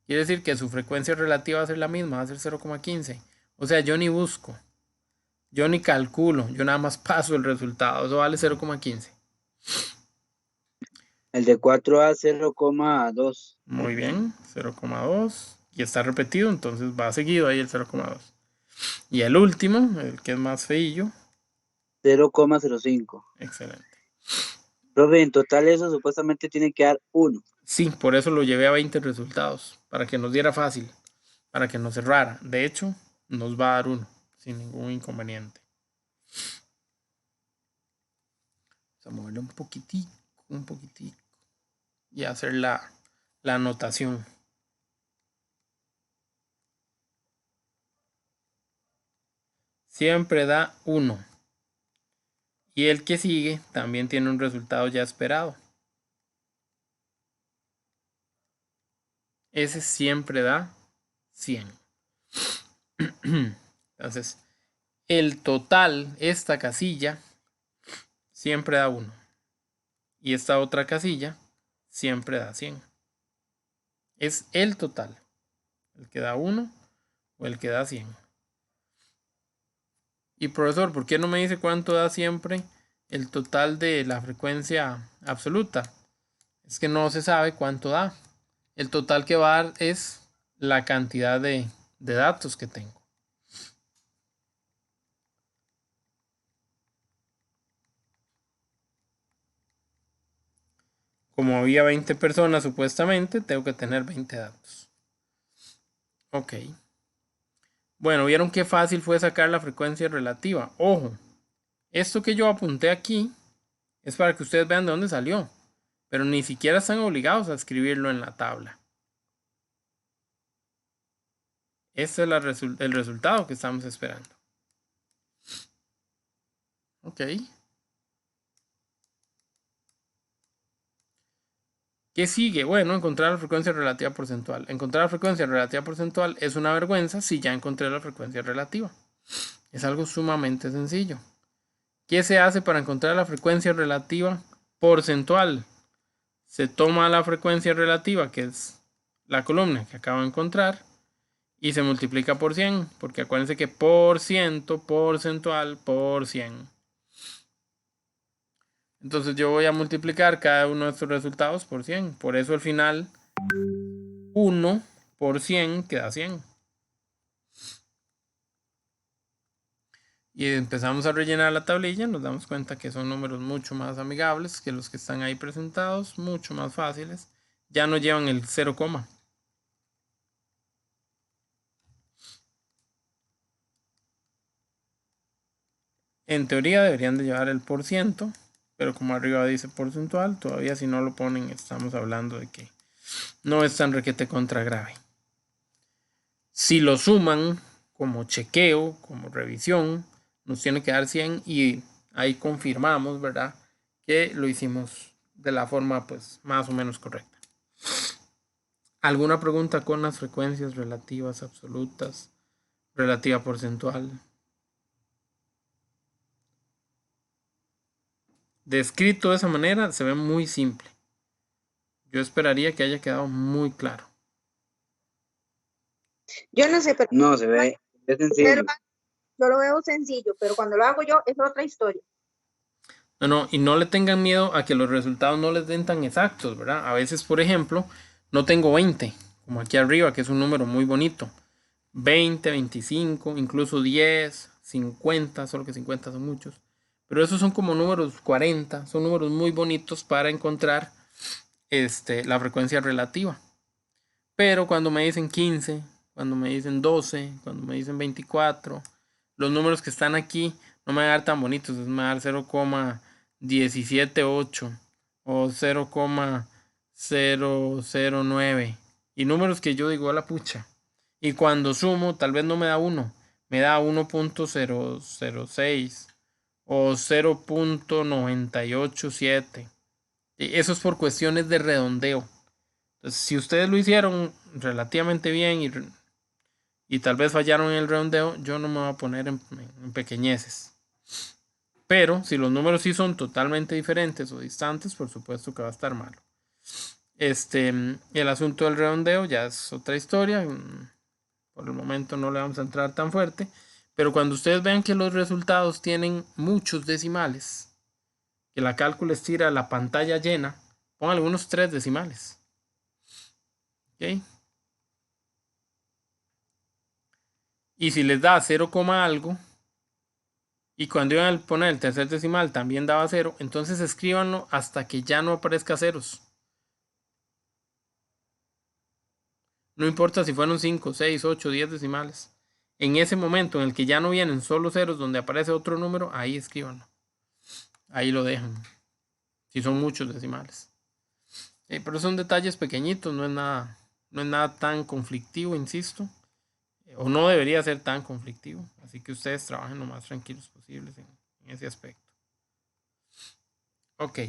Quiere decir que su frecuencia relativa va a ser la misma, va a ser 0.15. O sea, yo ni busco. Yo ni calculo, yo nada más paso el resultado. Eso vale 0.15. El de 4 a 0,2. Muy bien, 0.2. Y está repetido, entonces va seguido ahí el 0.2. Y el último, el que es más feillo. 0,05. Excelente. Profe, en total eso supuestamente tiene que dar 1. Sí, por eso lo llevé a 20 resultados. Para que nos diera fácil. Para que nos cerrara. De hecho, nos va a dar 1. Sin ningún inconveniente. Vamos a moverle un poquitico. Y hacer la anotación. Siempre da 1. Y el que sigue también tiene un resultado ya esperado. Ese siempre da 100. Entonces, el total, esta casilla, siempre da 1. Y esta otra casilla siempre da 100. Es el total. El que da 1 o el que da 100. Y profesor, ¿por qué no me dice cuánto da siempre el total de la frecuencia absoluta? Es que no se sabe cuánto da. El total que va a dar es la cantidad de datos que tengo. Como había 20 personas supuestamente, tengo que tener 20 datos. Ok. Bueno, ¿vieron qué fácil fue sacar la frecuencia relativa? Ojo, esto que yo apunté aquí es para que ustedes vean de dónde salió. Pero ni siquiera están obligados a escribirlo en la tabla. Este es el resultado que estamos esperando. Ok. ¿Qué sigue? Bueno, encontrar la frecuencia relativa porcentual. Encontrar la frecuencia relativa porcentual es una vergüenza si ya encontré la frecuencia relativa. Es algo sumamente sencillo. ¿Qué se hace para encontrar la frecuencia relativa porcentual? Se toma la frecuencia relativa, que es la columna que acabo de encontrar, y se multiplica por 100, porque acuérdense que por ciento, porcentual, por 100. Entonces yo voy a multiplicar cada uno de estos resultados por 100. Por eso al final 1 por 100 queda 100. y empezamos a rellenar la tablilla, nos damos cuenta que son números mucho más amigables que los que están ahí presentados, mucho más fáciles. Ya no llevan el 0, en teoría deberían de llevar el %, pero como arriba dice porcentual, todavía si no lo ponen estamos hablando de que no es tan requete contra grave. Si lo suman como chequeo, como revisión, nos tiene que dar 100 y ahí confirmamos, ¿verdad? Que lo hicimos de la forma pues más o menos correcta. ¿Alguna pregunta con las frecuencias relativas absolutas, relativa porcentual? Descrito de esa manera se ve muy simple. Yo esperaría que haya quedado muy claro. Yo no sé, pero No, se ve sencillo. yo lo veo sencillo, pero cuando lo hago yo es otra historia. No, y no le tengan miedo a que los resultados no les den tan exactos, ¿verdad? A veces, por ejemplo, no tengo 20, como aquí arriba, que es un número muy bonito. 20, 25, incluso 10, 50, solo que 50 son muchos. Pero esos son como números 40, son números muy bonitos para encontrar la frecuencia relativa. Pero cuando me dicen 15, cuando me dicen 12, cuando me dicen 24, los números que están aquí no me van a dar tan bonitos, es me va a dar 0,178 o 0,009 y números que yo digo a la pucha. Y cuando sumo, tal vez no me da 1, me da 1.006 o 0.987. Eso es por cuestiones de redondeo. Entonces, si ustedes lo hicieron relativamente bien y tal vez fallaron en el redondeo, yo no me voy a poner en pequeñeces. Pero si los números sí son totalmente diferentes o distantes, por supuesto que va a estar malo. El asunto del redondeo ya es otra historia. Por el momento no le vamos a entrar tan fuerte. Pero cuando ustedes vean que los resultados tienen muchos decimales, que la cálculo estira la pantalla llena, pongan algunos 3 decimales. ¿Ok? Y si les da 0, algo, y cuando iban a poner el tercer decimal también daba 0, entonces escríbanlo hasta que ya no aparezca ceros. No importa si fueron 5, 6, 8, 10 decimales. En ese momento en el que ya no vienen solo ceros donde aparece otro número, ahí escríbanlo. Ahí lo dejan. Si son muchos decimales. Pero son detalles pequeñitos, no es nada tan conflictivo, insisto. O no debería ser tan conflictivo. Así que ustedes trabajen lo más tranquilos posibles en ese aspecto. Ok.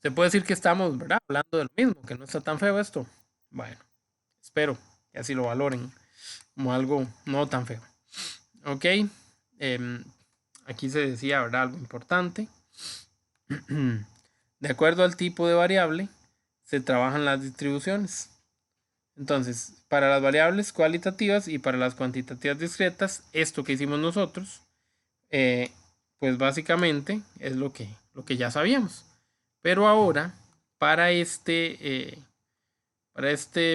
Se puede decir que estamos, ¿verdad? Hablando de lo mismo, que no está tan feo esto. Bueno, espero que así lo valoren como algo no tan feo. Ok. Aquí se decía, ¿verdad? Algo importante. De acuerdo al tipo de variable, se trabajan las distribuciones. Entonces, para las variables cualitativas y para las cuantitativas discretas, esto que hicimos nosotros, pues básicamente es lo que ya sabíamos. Pero ahora, para este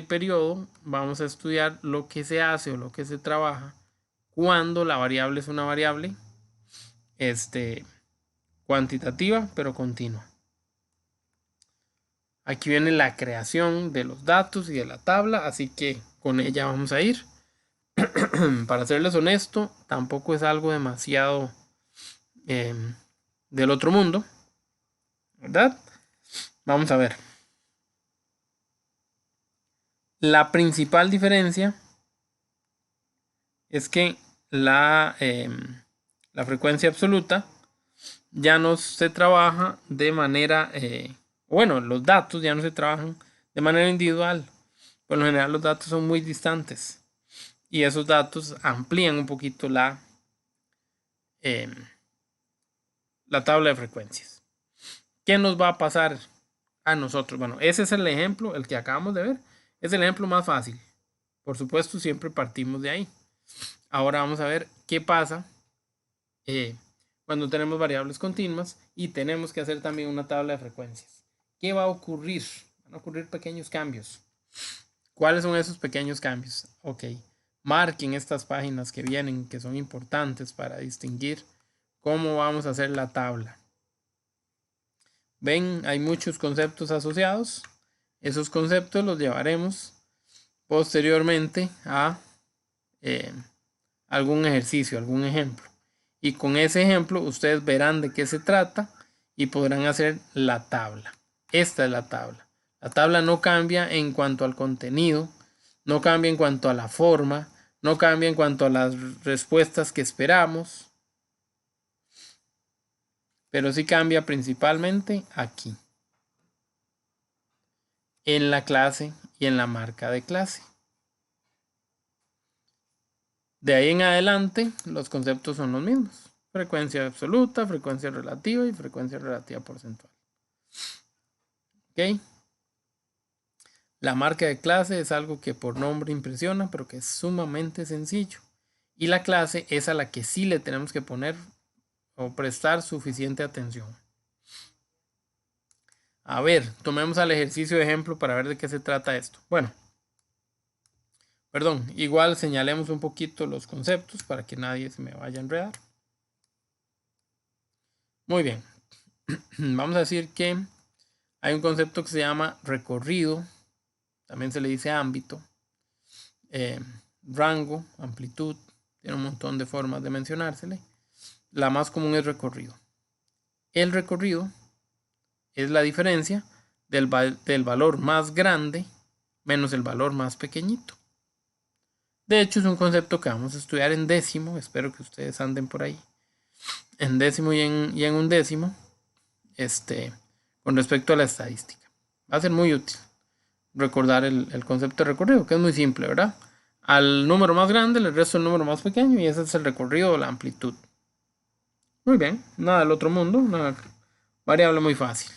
periodo, vamos a estudiar lo que se hace o lo que se trabaja cuando la variable es una variable cuantitativa, pero continua. Aquí viene la creación de los datos y de la tabla, así que con ella vamos a ir. Para serles honesto, tampoco es algo demasiado del otro mundo, ¿verdad? Vamos a ver. La principal diferencia es que la frecuencia absoluta ya no se trabaja de manera, bueno, los datos ya no se trabajan de manera individual. Por lo general los datos son muy distantes y esos datos amplían un poquito la tabla de frecuencias. ¿Qué nos va a pasar a nosotros? Bueno, ese es el ejemplo, el que acabamos de ver. Es el ejemplo más fácil. Por supuesto, siempre partimos de ahí. Ahora vamos a ver qué pasa cuando tenemos variables continuas y tenemos que hacer también una tabla de frecuencias. ¿Qué va a ocurrir? Van a ocurrir pequeños cambios. ¿Cuáles son esos pequeños cambios? Ok, marquen estas páginas que vienen, que son importantes para distinguir cómo vamos a hacer la tabla. Ven, hay muchos conceptos asociados. Esos conceptos los llevaremos posteriormente a algún ejercicio, algún ejemplo. Y con ese ejemplo ustedes verán de qué se trata y podrán hacer la tabla. Esta es la tabla. La tabla no cambia en cuanto al contenido, no cambia en cuanto a la forma, no cambia en cuanto a las respuestas que esperamos, pero sí cambia principalmente aquí, en la clase y en la marca de clase. De ahí en adelante, los conceptos son los mismos. Frecuencia absoluta, frecuencia relativa y frecuencia relativa porcentual. ¿Ok? La marca de clase es algo que por nombre impresiona, pero que es sumamente sencillo. Y la clase es a la que sí le tenemos que poner o prestar suficiente atención. A ver, tomemos al ejercicio de ejemplo para ver de qué se trata esto. Bueno, perdón, igual señalemos un poquito los conceptos para que nadie se me vaya a enredar. Muy bien, vamos a decir que hay un concepto que se llama recorrido, también se le dice ámbito, rango, amplitud, tiene un montón de formas de mencionársele. La más común es recorrido. El recorrido es la diferencia del valor más grande menos el valor más pequeñito. De hecho, es un concepto que vamos a estudiar en décimo. Espero que ustedes anden por ahí. En décimo y en undécimo. Con respecto a la estadística. Va a ser muy útil recordar el concepto de recorrido, que es muy simple, ¿verdad? Al número más grande le resto el número más pequeño y ese es el recorrido o la amplitud. Muy bien, nada del otro mundo, una variable muy fácil.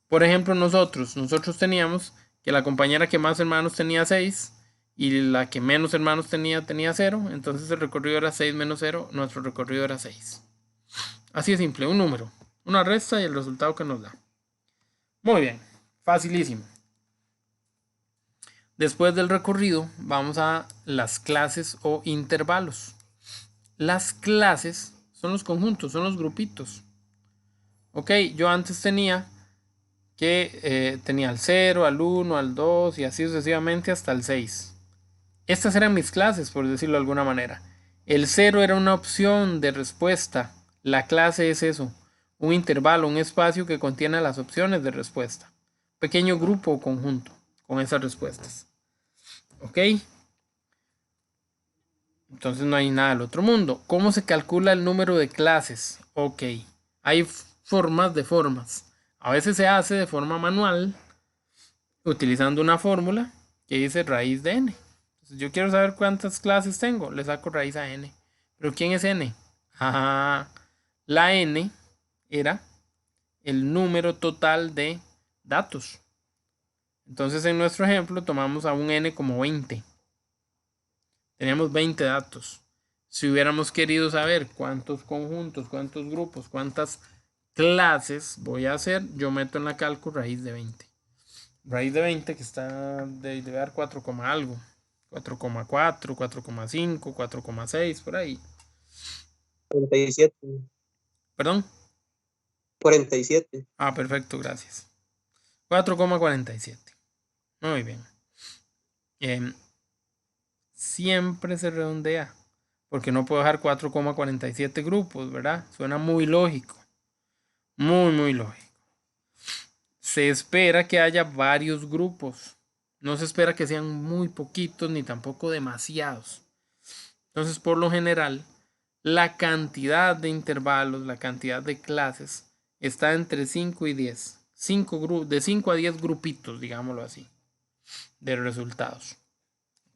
Por ejemplo, nosotros teníamos que la compañera que más hermanos tenía 6 y la que menos hermanos tenía 0, entonces el recorrido era 6 menos 0, nuestro recorrido era 6. Así de simple, un número, una resta y el resultado que nos da. Muy bien, facilísimo. Después del recorrido vamos a las clases o intervalos. Las clases son los conjuntos, son los grupitos. Ok, yo antes tenía que tenía al 0, al 1, al 2 y así sucesivamente hasta el 6. Estas eran mis clases, por decirlo de alguna manera. El 0 era una opción de respuesta. La clase es eso, un intervalo, un espacio que contiene las opciones de respuesta. Pequeño grupo o conjunto con esas respuestas. ¿Ok? Entonces no hay nada del otro mundo. ¿Cómo se calcula el número de clases? Ok, hay formas de formas. A veces se hace de forma manual, utilizando una fórmula que dice raíz de n. Entonces, yo quiero saber cuántas clases tengo, le saco raíz a n. ¿Pero quién es n? La n era el número total de datos. Entonces en nuestro ejemplo tomamos a un n como 20. Teníamos 20 datos. Si hubiéramos querido saber cuántos conjuntos, cuántos grupos, cuántas clases voy a hacer, yo meto en la cálculo raíz de 20. Raíz de 20 que está de dar 4, algo. 4,4, 4,5, 4,6, por ahí. 47. ¿Perdón? 47. Ah, perfecto, gracias. 4,47. Muy bien. Siempre se redondea, porque no puedo dejar 4,47 grupos, ¿verdad? Suena muy lógico. Muy, muy lógico. Se espera que haya varios grupos. No se espera que sean muy poquitos ni tampoco demasiados. Entonces, por lo general, la cantidad de intervalos, la cantidad de clases, está entre 5 y 10. De 5 a 10 grupitos, digámoslo así, de resultados.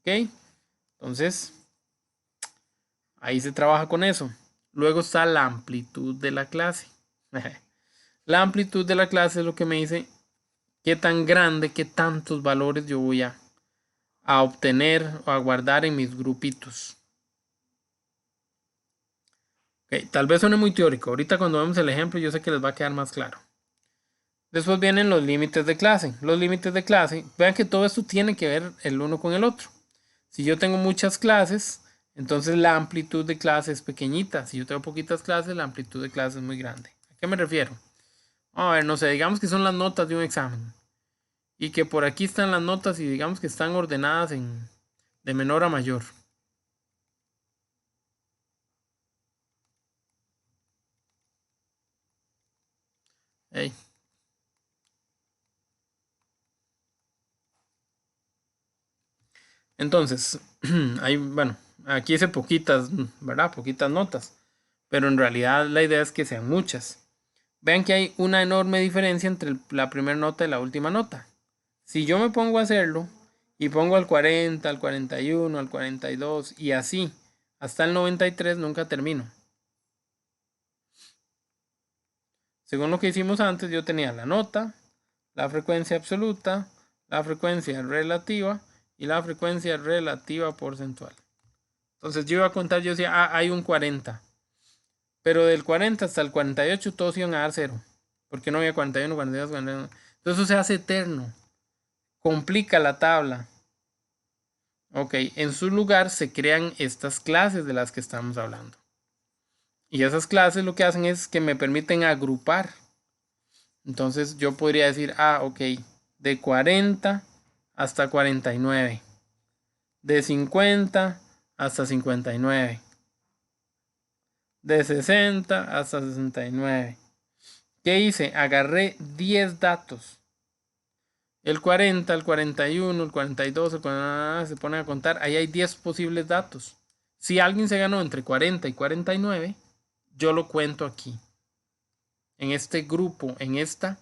¿Ok? Entonces, ahí se trabaja con eso. Luego está la amplitud de la clase. La amplitud de la clase es lo que me dice qué tan grande, qué tantos valores yo voy a obtener o a guardar en mis grupitos. Okay, tal vez suene muy teórico. Ahorita cuando vemos el ejemplo yo sé que les va a quedar más claro. Después vienen los límites de clase. Los límites de clase, vean que todo esto tiene que ver el uno con el otro. Si yo tengo muchas clases, entonces la amplitud de clase es pequeñita. Si yo tengo poquitas clases, la amplitud de clase es muy grande. ¿A qué me refiero? A ver, no sé, digamos que son las notas de un examen. Y que por aquí están las notas y digamos que están ordenadas de menor a mayor. Hey. Entonces, bueno, aquí hice poquitas, ¿verdad? Poquitas notas. Pero en realidad la idea es que sean muchas. Vean que hay una enorme diferencia entre la primera nota y la última nota. Si yo me pongo a hacerlo y pongo al 40, al 41, al 42 y así hasta el 93, nunca termino. Según lo que hicimos antes, yo tenía la nota, la frecuencia absoluta, la frecuencia relativa y la frecuencia relativa porcentual. Entonces yo iba a contar, yo decía, hay un 40. Pero del 40 hasta el 48 todos iban a dar 0. Porque no había 41, 42, 41. Entonces eso se hace eterno. Complica la tabla. Ok, en su lugar se crean estas clases de las que estamos hablando. Y esas clases lo que hacen es que me permiten agrupar. Entonces yo podría decir, ok, de 40 hasta 49. De 50 hasta 59. De 60 hasta 69. ¿Qué hice? Agarré 10 datos. El 40, el 41, el 42, el 40, se pone a contar. Ahí hay 10 posibles datos. Si alguien se ganó entre 40 y 49, yo lo cuento aquí. En este grupo, en esta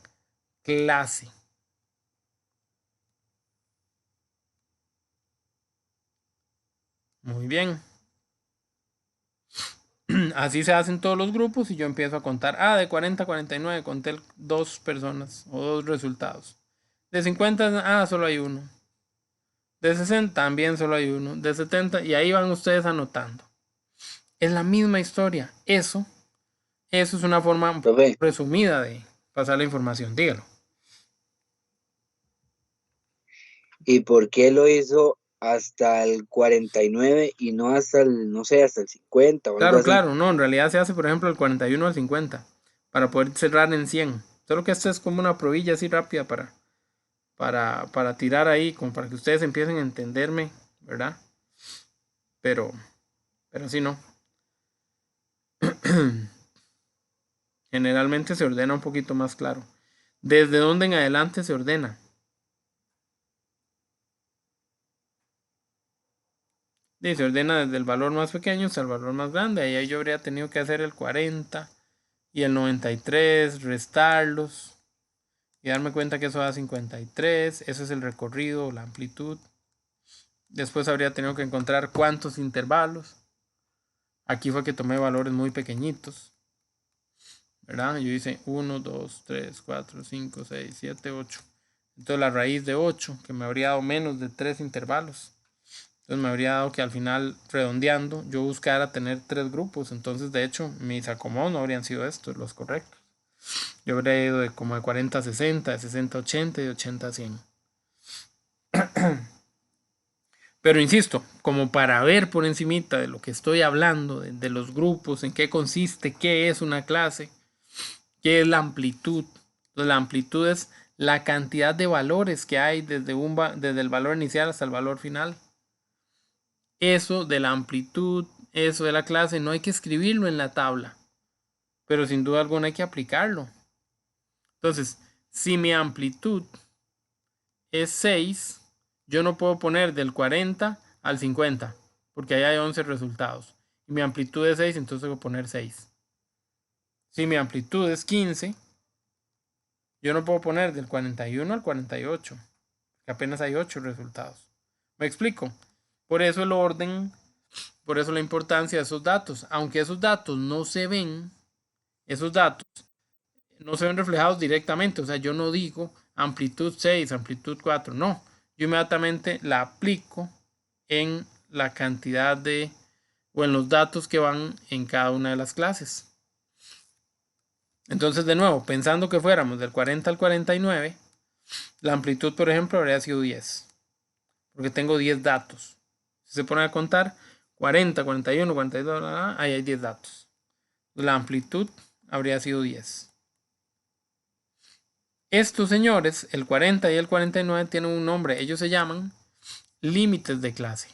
clase. Muy bien. Así se hacen todos los grupos y yo empiezo a contar. De 40 a 49 conté 2 personas o 2 resultados. De 50, solo hay uno. De 60 también solo hay uno. De 70 y ahí van ustedes anotando. Es la misma historia. Eso es una forma resumida de pasar la información. Dígalo. ¿Y por qué lo hizo hasta el 49 y no hasta el, no sé, hasta el 50 o algo así? Claro, no, en realidad se hace, por ejemplo, el 41 al 50 para poder cerrar en 100. Solo que esto es como una probilla así rápida para tirar ahí, como para que ustedes empiecen a entenderme, ¿verdad? Pero así no. Generalmente se ordena un poquito más claro. ¿Desde dónde en adelante se ordena? Y se ordena desde el valor más pequeño hasta el valor más grande. Ahí yo habría tenido que hacer el 40 y el 93, restarlos y darme cuenta que eso da 53. Eso es el recorrido, la amplitud. Después habría tenido que encontrar cuántos intervalos. Aquí fue que tomé valores muy pequeñitos, ¿verdad? Yo hice 1, 2, 3, 4, 5, 6, 7, 8. Entonces la raíz de 8, que me habría dado menos de 3 intervalos. Entonces me habría dado que al final, redondeando, yo buscara tener 3 grupos. Entonces, de hecho, mis acomodos no habrían sido estos los correctos. Yo habría ido de como de 40 a 60, de 60 a 80 y de 80 a 100. Pero insisto, como para ver por encimita de lo que estoy hablando, de los grupos, en qué consiste, qué es una clase, qué es la amplitud. Entonces, la amplitud es la cantidad de valores que hay desde el valor inicial hasta el valor final. Eso de la amplitud, eso de la clase, no hay que escribirlo en la tabla, pero sin duda alguna hay que aplicarlo. Entonces, si mi amplitud es 6, yo no puedo poner del 40 al 50, porque ahí hay 11 resultados. Y mi amplitud es 6, entonces tengo que poner 6. Si mi amplitud es 15, yo no puedo poner del 41 al 48, porque apenas hay 8 resultados. ¿Me explico? Por eso el orden, por eso la importancia de esos datos. Aunque esos datos no se ven, esos datos no se ven reflejados directamente. O sea, yo no digo amplitud 6, amplitud 4, no. Yo inmediatamente la aplico en la cantidad o en los datos que van en cada una de las clases. Entonces, de nuevo, pensando que fuéramos del 40 al 49, la amplitud, por ejemplo, habría sido 10. Porque tengo 10 datos. Si se pone a contar 40, 41, 42, ahí hay 10 datos. La amplitud habría sido 10. Estos señores, el 40 y el 49, tienen un nombre. Ellos se llaman límites de clase.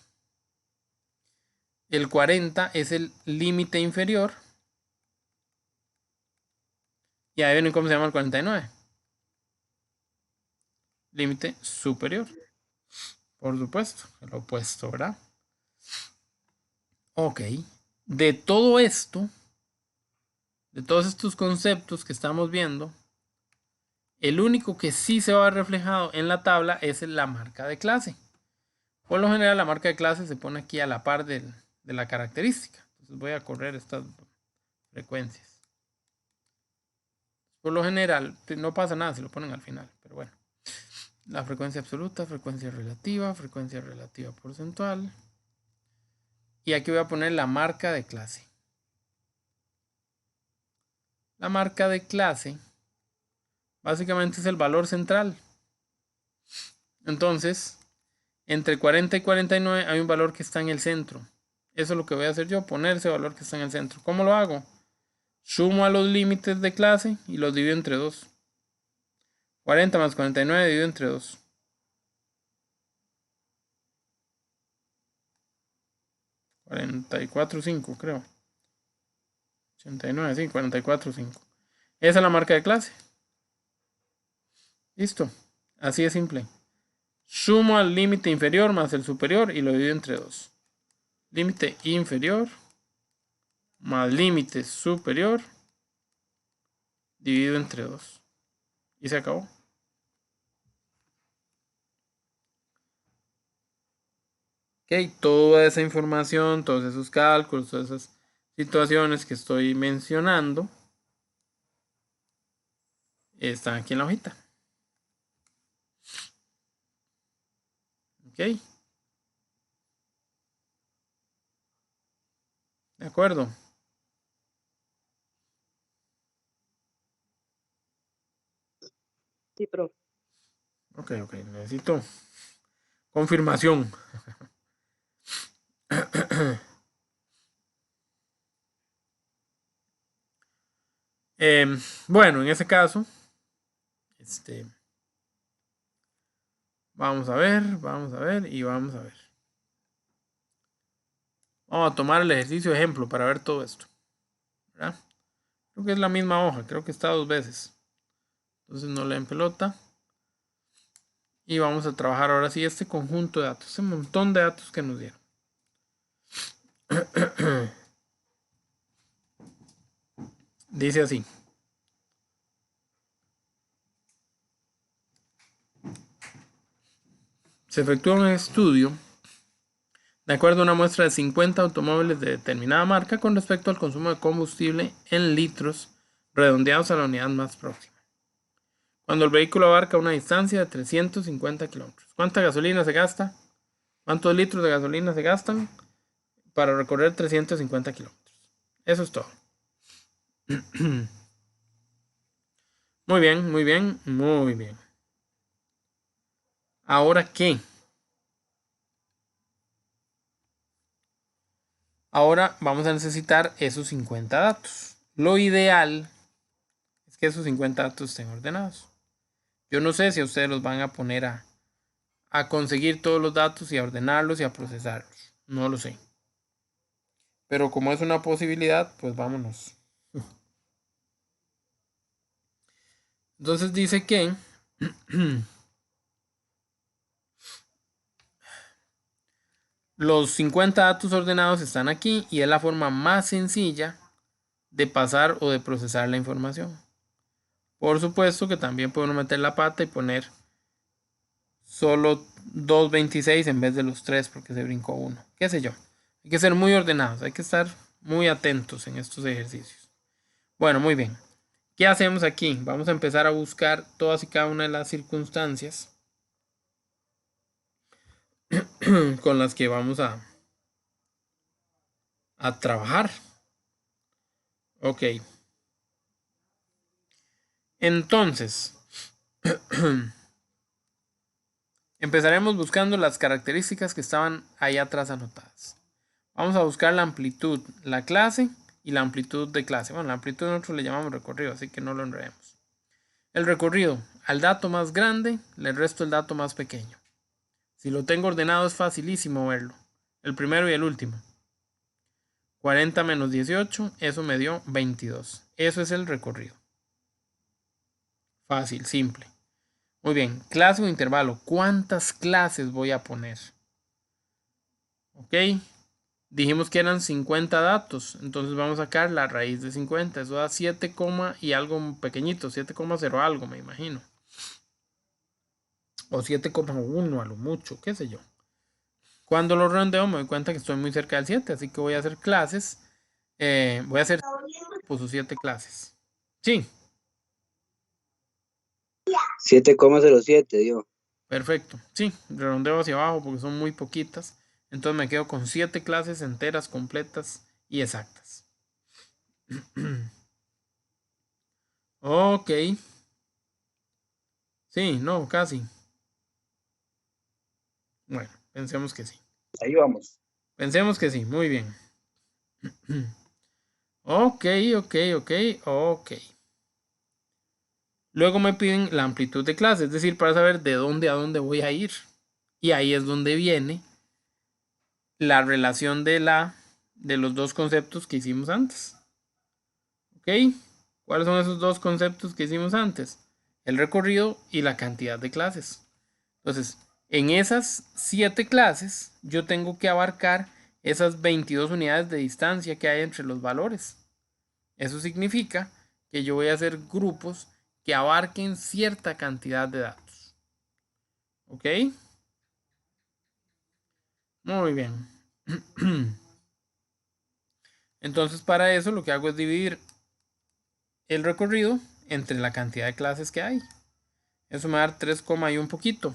El 40 es el límite inferior. Y ahí ven cómo se llama el 49. Límite superior. Por supuesto, el opuesto, ¿verdad? Ok. De todo esto, de todos estos conceptos que estamos viendo, el único que sí se va a ver reflejado en la tabla es la marca de clase. Por lo general, la marca de clase se pone aquí a la par de la característica. Entonces voy a correr estas frecuencias. Por lo general, no pasa nada si lo ponen al final, pero bueno. La frecuencia absoluta, frecuencia relativa porcentual. Y aquí voy a poner la marca de clase. La marca de clase básicamente es el valor central. Entonces, entre 40 y 49 hay un valor que está en el centro. Eso es lo que voy a hacer yo, poner ese valor que está en el centro. ¿Cómo lo hago? Sumo a los límites de clase y los divido entre 2. 40 más 49 dividido entre 2. 44,5 creo. 89, sí, 44,5. Esa es la marca de clase. Listo. Así de simple. Sumo al límite inferior más el superior y lo divido entre 2. Límite inferior más límite superior dividido entre 2. Y se acabó. Ok, toda esa información, todos esos cálculos, todas esas situaciones que estoy mencionando están aquí en la hojita. Ok. De acuerdo. Sí, profe. Ok, necesito confirmación. Bueno, en ese caso, vamos a ver y vamos a ver. Vamos a tomar el ejercicio de ejemplo para ver todo esto, ¿verdad? Creo que es la misma hoja, creo que está 2 veces. Entonces no le den pelota. Y vamos a trabajar ahora sí este conjunto de datos, este montón de datos que nos dieron. Dice así. Se efectúa un estudio de acuerdo a una muestra de 50 automóviles de determinada marca con respecto al consumo de combustible en litros redondeados a la unidad más próxima. Cuando el vehículo abarca una distancia de 350 kilómetros. ¿Cuánta gasolina se gasta? ¿Cuántos litros de gasolina se gastan para recorrer 350 kilómetros? Eso es todo. Muy bien, muy bien, muy bien. ¿Ahora qué? Ahora vamos a necesitar esos 50 datos. Lo ideal es que esos 50 datos estén ordenados. Yo no sé si ustedes los van a poner a conseguir todos los datos y a ordenarlos y a procesarlos. No lo sé. Pero como es una posibilidad, pues vámonos. Entonces dice que los 50 datos ordenados están aquí y es la forma más sencilla de pasar o de procesar la información. Por supuesto que también podemos meter la pata y poner solo 226 en vez de los 3 porque se brincó uno. Qué sé yo. Hay que ser muy ordenados, hay que estar muy atentos en estos ejercicios. Bueno, muy bien. ¿Qué hacemos aquí? Vamos a empezar a buscar todas y cada una de las circunstancias con las que vamos a trabajar. Ok. Entonces, Empezaremos buscando las características que estaban ahí atrás anotadas. Vamos a buscar la amplitud, la clase y la amplitud de clase. Bueno, la amplitud nosotros le llamamos recorrido, así que no lo enredemos. El recorrido, al dato más grande, le resto el dato más pequeño. Si lo tengo ordenado es facilísimo verlo. El primero y el último. 40 menos 18, eso me dio 22. Eso es el recorrido. Fácil, simple. Muy bien, clase o intervalo. ¿Cuántas clases voy a poner? Ok. Dijimos que eran 50 datos. Entonces vamos a sacar la raíz de 50. Eso da 7, y algo pequeñito. 7,0 algo, me imagino. O 7,1 a lo mucho, qué sé yo. Cuando lo redondeo me doy cuenta que estoy muy cerca del 7. Así que voy a hacer clases. Voy a hacer 7 clases. Sí. 7,07 dio. Perfecto. Sí, redondeo hacia abajo porque son muy poquitas. Entonces me quedo con 7 clases enteras, completas y exactas. Ok. Sí, no, casi. Bueno, pensemos que sí. Ahí vamos. Pensemos que sí, muy bien. Ok. Luego me piden la amplitud de clase, es decir, para saber de dónde a dónde voy a ir. Y ahí es donde viene la relación de los dos conceptos que hicimos antes. ¿Ok? ¿Cuáles son esos dos conceptos que hicimos antes? El recorrido y la cantidad de clases. Entonces, en esas 7 clases, yo tengo que abarcar esas 22 unidades de distancia que hay entre los valores. Eso significa que yo voy a hacer grupos que abarquen cierta cantidad de datos. ¿Ok? Muy bien. Entonces, para eso lo que hago es dividir el recorrido entre la cantidad de clases que hay. Eso me va a dar 3, y un poquito.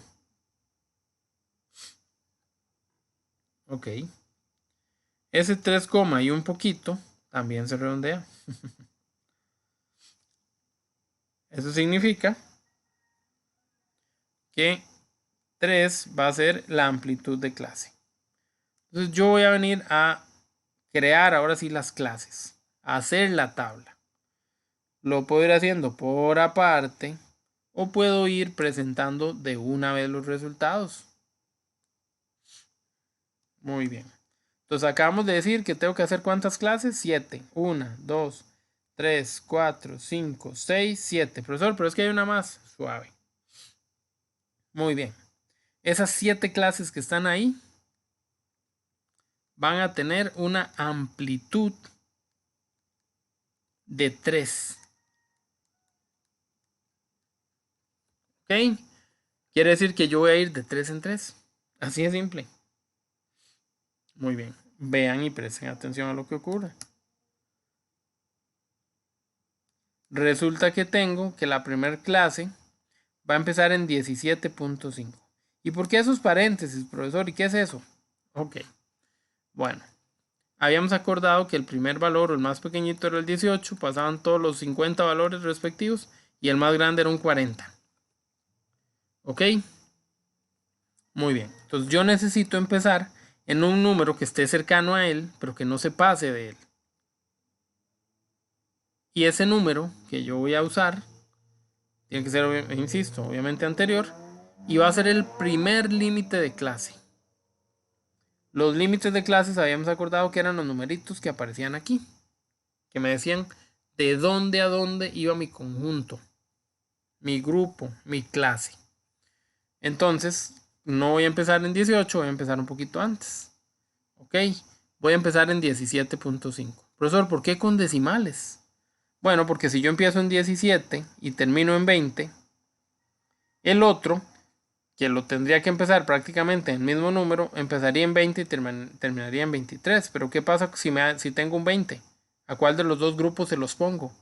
Ok. Ese 3, y un poquito también se redondea. Eso significa que 3 va a ser la amplitud de clase. Entonces yo voy a venir a crear ahora sí las clases, a hacer la tabla. Lo puedo ir haciendo por aparte o puedo ir presentando de una vez los resultados. Muy bien. Entonces acabamos de decir que tengo que hacer ¿cuántas clases? 7. 1, 2, 3, 4, 5, 6, 7. Profesor, pero es que hay una más. Suave. Muy bien. Esas 7 clases que están ahí van a tener una amplitud de 3. ¿Ok? Quiere decir que yo voy a ir de 3 en 3. Así de simple. Muy bien. Vean y presten atención a lo que ocurre. Resulta que tengo que la primera clase va a empezar en 17.5. ¿Y por qué esos paréntesis, profesor? ¿Y qué es eso? Ok. Bueno. Habíamos acordado que el primer valor, o el más pequeñito, era el 18. Pasaban todos los 50 valores respectivos. Y el más grande era un 40. ¿Ok? Muy bien. Entonces yo necesito empezar en un número que esté cercano a él, pero que no se pase de él. Y ese número que yo voy a usar tiene que ser, insisto, obviamente anterior. Y va a ser el primer límite de clase. Los límites de clases habíamos acordado que eran los numeritos que aparecían aquí. Que me decían de dónde a dónde iba mi conjunto, mi grupo, mi clase. Entonces, no voy a empezar en 18, voy a empezar un poquito antes. Ok, voy a empezar en 17.5. Profesor, ¿por qué con decimales? Bueno, porque si yo empiezo en 17 y termino en 20, el otro, que lo tendría que empezar prácticamente en el mismo número, empezaría en 20 y terminaría en 23. Pero ¿qué pasa si tengo un 20? ¿A cuál de los dos grupos se los pongo?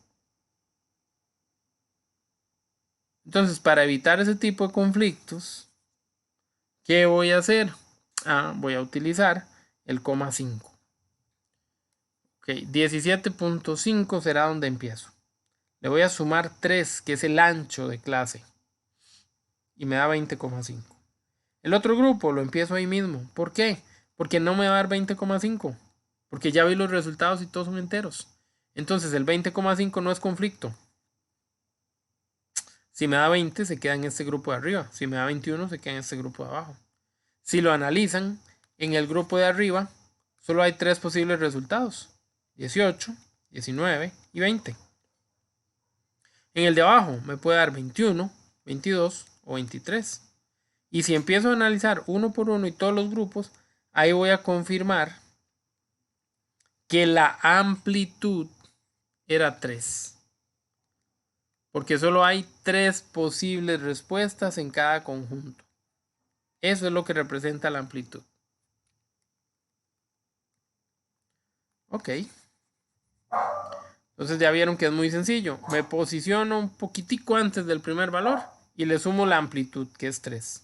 Entonces, para evitar ese tipo de conflictos, ¿qué voy a hacer? Voy a utilizar el coma 5. Ok, 17.5 será donde empiezo. Le voy a sumar 3, que es el ancho de clase. Y me da 20,5. El otro grupo lo empiezo ahí mismo. ¿Por qué? Porque no me va a dar 20,5. Porque ya vi los resultados y todos son enteros. Entonces el 20,5 no es conflicto. Si me da 20 se queda en este grupo de arriba. Si me da 21 se queda en este grupo de abajo. Si lo analizan, en el grupo de arriba solo hay 3 posibles resultados. 18, 19 y 20. En el de abajo me puede dar 21, 22 o 23. Y si empiezo a analizar uno por uno y todos los grupos, ahí voy a confirmar que la amplitud era 3. Porque solo hay 3 posibles respuestas en cada conjunto. Eso es lo que representa la amplitud. Ok. Entonces ya vieron que es muy sencillo. Me posiciono un poquitico antes del primer valor y le sumo la amplitud, que es 3.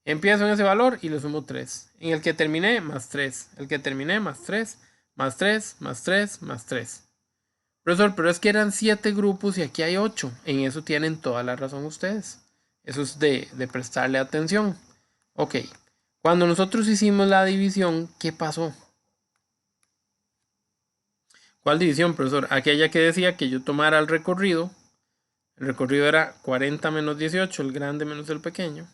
Empiezo en ese valor y le sumo 3. En el que terminé, más 3. El que terminé, más 3. Más 3, más 3, más 3. Profesor, pero es que eran 7 grupos y aquí hay 8. En eso tienen toda la razón ustedes. Eso es de prestarle atención. Ok. Cuando nosotros hicimos la división, ¿qué pasó? ¿Cuál división, profesor? Aquella que decía que yo tomara el recorrido. El recorrido era 40 menos 18, el grande menos el pequeño.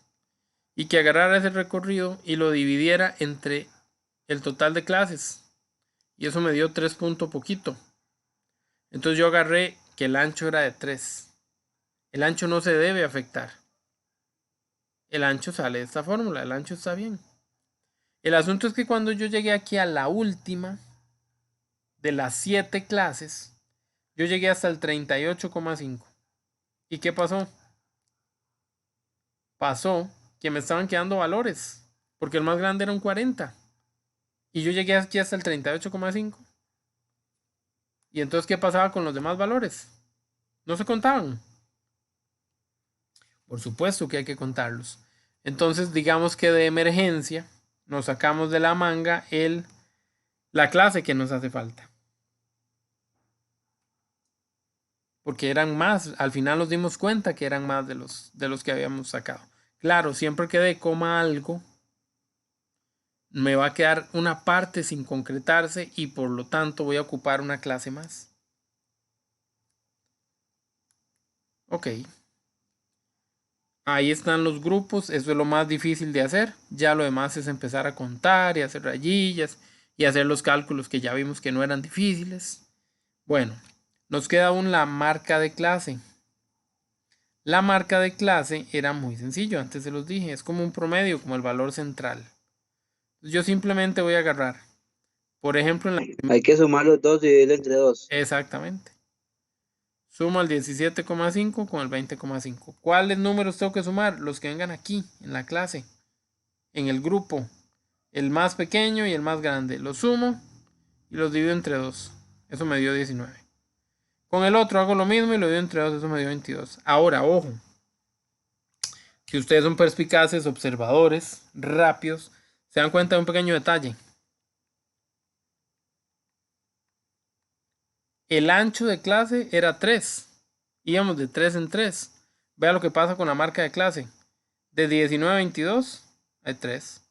Y que agarrara ese recorrido y lo dividiera entre el total de clases. Y eso me dio 3 puntos poquito. Entonces yo agarré que el ancho era de 3. El ancho no se debe afectar. El ancho sale de esta fórmula. El ancho está bien. El asunto es que cuando yo llegué aquí a la última de las 7 clases, yo llegué hasta el 38,5. ¿Y qué pasó? Pasó que me estaban quedando valores, porque el más grande era un 40. Y yo llegué aquí hasta el 38,5. ¿Y entonces qué pasaba con los demás valores? No se contaban. Por supuesto que hay que contarlos. Entonces digamos que de emergencia nos sacamos de la manga la clase que nos hace falta. Porque eran más, al final nos dimos cuenta que eran más de los que habíamos sacado. Claro, siempre que de coma algo, me va a quedar una parte sin concretarse y por lo tanto voy a ocupar una clase más. Ok. Ahí están los grupos, eso es lo más difícil de hacer. Ya lo demás es empezar a contar y hacer rayillas y hacer los cálculos que ya vimos que no eran difíciles. Bueno, nos queda aún la marca de clase. La marca de clase era muy sencillo, antes se los dije, es como un promedio, como el valor central. Yo simplemente voy a agarrar, por ejemplo, Hay que sumar los dos y dividirlo entre 2. Exactamente. Sumo el 17,5 con el 20,5. ¿Cuáles números tengo que sumar? Los que vengan aquí, en la clase, en el grupo. El más pequeño y el más grande. Los sumo y los divido entre 2. Eso me dio 19. Con el otro hago lo mismo y lo divido entre 2. Eso me dio 22. Ahora, ojo. Si ustedes son perspicaces, observadores, rápidos, se dan cuenta de un pequeño detalle. El ancho de clase era 3. Íbamos de 3 en 3. Vea lo que pasa con la marca de clase. De 19 a 22 hay 3.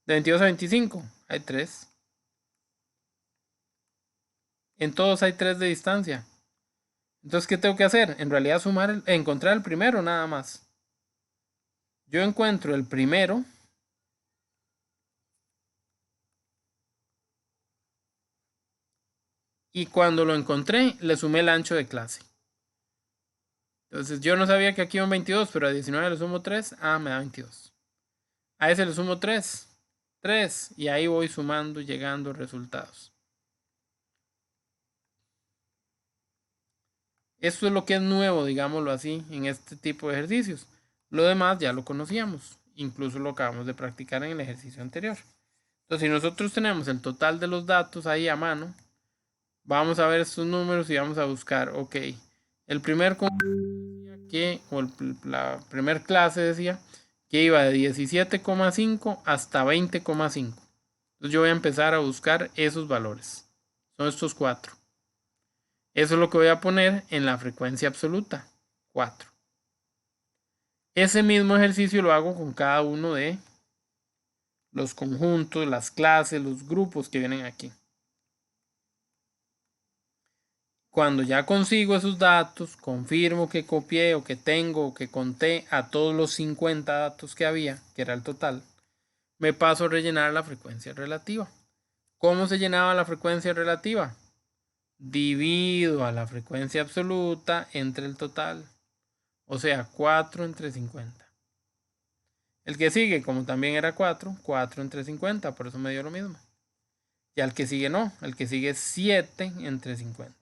De 22 a 25 hay 3. En todos hay 3 de distancia. Entonces, ¿qué tengo que hacer? En realidad encontrar el primero nada más. Yo encuentro el primero. Y cuando lo encontré, le sumé el ancho de clase. Entonces, yo no sabía que aquí iban 22, pero a 19 le sumo 3. Ah, me da 22. A ese le sumo 3. 3. Y ahí voy sumando, llegando a resultados. Esto es lo que es nuevo, digámoslo así, en este tipo de ejercicios. Lo demás ya lo conocíamos. Incluso lo acabamos de practicar en el ejercicio anterior. Entonces, si nosotros tenemos el total de los datos ahí a mano, vamos a ver estos números y vamos a buscar, ok, el primer la primera clase decía que iba de 17,5 hasta 20,5. Entonces yo voy a empezar a buscar esos valores. Son estos 4. Eso es lo que voy a poner en la frecuencia absoluta, 4. Ese mismo ejercicio lo hago con cada uno de los conjuntos, las clases, los grupos que vienen aquí. Cuando ya consigo esos datos, confirmo que copié o que tengo o que conté a todos los 50 datos que había, que era el total, me paso a rellenar la frecuencia relativa. ¿Cómo se llenaba la frecuencia relativa? Divido a la frecuencia absoluta entre el total. O sea, 4 entre 50. El que sigue, como también era 4, 4 entre 50, por eso me dio lo mismo. Y al que sigue no, el que sigue es 7 entre 50.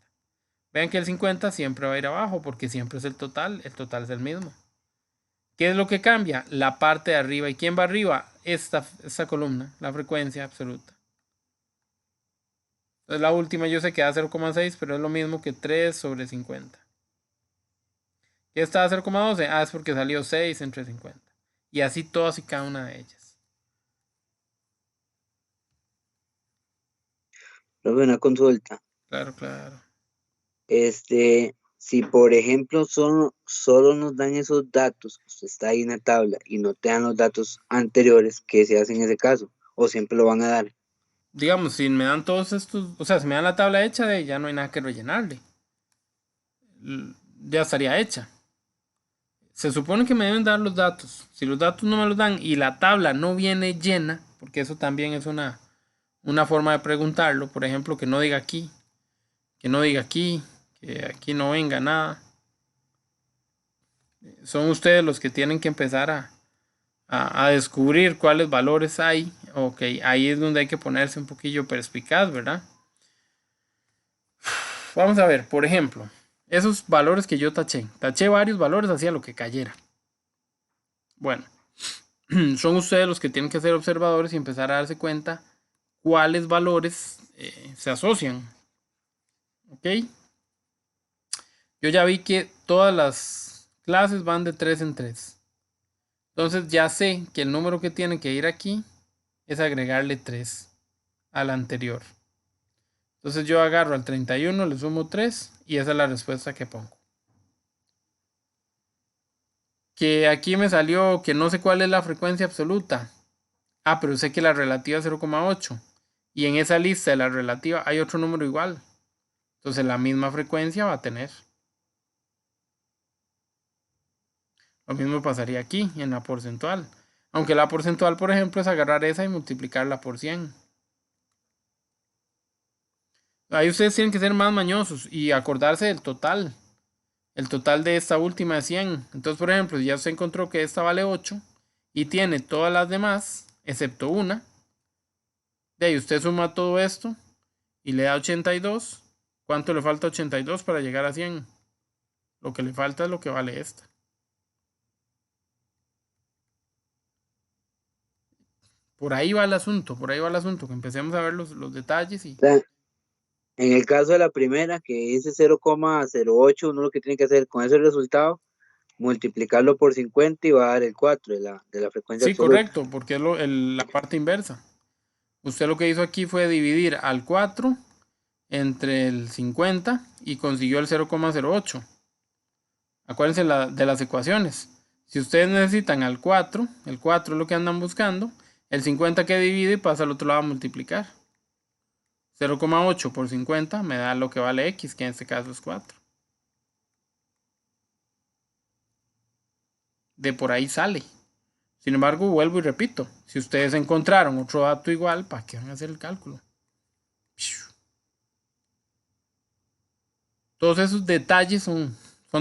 Vean que el 50 siempre va a ir abajo porque siempre es el total es el mismo. ¿Qué es lo que cambia? La parte de arriba. ¿Y quién va arriba? Esta columna, la frecuencia absoluta. Entonces la última yo sé que da 0,6, pero es lo mismo que 3 sobre 50. ¿Qué está a 0,12? Ah, es porque salió 6 entre 50. Y así todas y cada una de ellas. Profe, una consulta. Claro, claro. Si por ejemplo solo nos dan esos datos, usted está ahí en la tabla y no te dan los datos anteriores, ¿qué se hace en ese caso? ¿O siempre lo van a dar? Digamos, si me dan todos estos, o sea, si me dan la tabla hecha, ya no hay nada que rellenarle. Ya estaría hecha. Se supone que me deben dar los datos. Si los datos no me los dan y la tabla no viene llena, porque eso también es una forma de preguntarlo, por ejemplo, que no diga aquí, que no diga aquí, que aquí no venga nada. Son ustedes los que tienen que empezar a descubrir cuáles valores hay. Ok, ahí es donde hay que ponerse un poquillo perspicaz, ¿verdad? Vamos a ver, por ejemplo, esos valores que yo taché. Taché varios valores hacia lo que cayera. Bueno, son ustedes los que tienen que ser observadores y empezar a darse cuenta cuáles valores se asocian. ¿Ok? Yo ya vi que todas las clases van de 3 en 3. Entonces ya sé que el número que tiene que ir aquí es agregarle 3 al anterior. Entonces yo agarro al 31, le sumo 3 y esa es la respuesta que pongo. Que aquí me salió que no sé cuál es la frecuencia absoluta. Ah, pero sé que la relativa es 0,8. Y en esa lista de la relativa hay otro número igual. Entonces la misma frecuencia va a tener. Lo mismo pasaría aquí en la porcentual. Aunque la porcentual, por ejemplo, es agarrar esa y multiplicarla por 100. Ahí ustedes tienen que ser más mañosos y acordarse del total. El total de esta última es 100. Entonces, por ejemplo, si ya se encontró que esta vale 8 y tiene todas las demás, excepto una, de ahí usted suma todo esto y le da 82. ¿Cuánto le falta a 82 para llegar a 100? Lo que le falta es lo que vale esta. Por ahí va el asunto, que empecemos a ver los detalles y... O sea, en el caso de la primera, que dice 0,08, uno lo que tiene que hacer con ese resultado, multiplicarlo por 50 y va a dar el 4 de la frecuencia Sí, absoluta. correcto, porque es la parte inversa. Usted lo que hizo aquí fue dividir al 4 entre el 50 y consiguió el 0,08. Acuérdense de las ecuaciones. Si ustedes necesitan al 4, el 4 es lo que andan buscando, el 50 que divide pasa al otro lado a multiplicar. 0,8 por 50 me da lo que vale x, que en este caso es 4. De por ahí sale. Sin embargo, vuelvo y repito, si ustedes encontraron otro dato igual, ¿para qué van a hacer el cálculo? Todos esos detalles son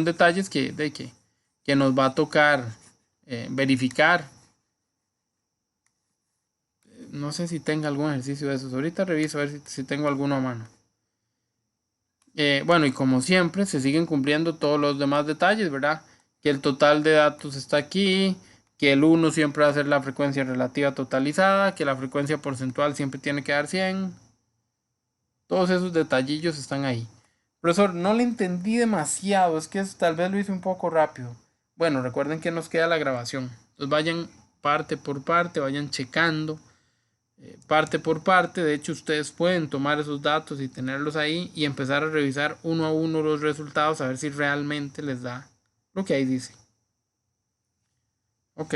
detalles que nos va a tocar verificar. No sé si tenga algún ejercicio de esos. Ahorita reviso a ver si tengo alguno a mano. Bueno, y como siempre, se siguen cumpliendo todos los demás detalles, ¿verdad? Que el total de datos está aquí, que el 1 siempre va a ser la frecuencia relativa totalizada, que la frecuencia porcentual siempre tiene que dar 100. Todos esos detallillos están ahí. Profesor, no le entendí demasiado, es que tal vez lo hice un poco rápido. Bueno, recuerden que nos queda la grabación. Entonces vayan parte por parte, vayan checando parte por parte. De hecho, ustedes pueden tomar esos datos y tenerlos ahí y empezar a revisar uno a uno los resultados a ver si realmente les da lo que ahí dice. Ok.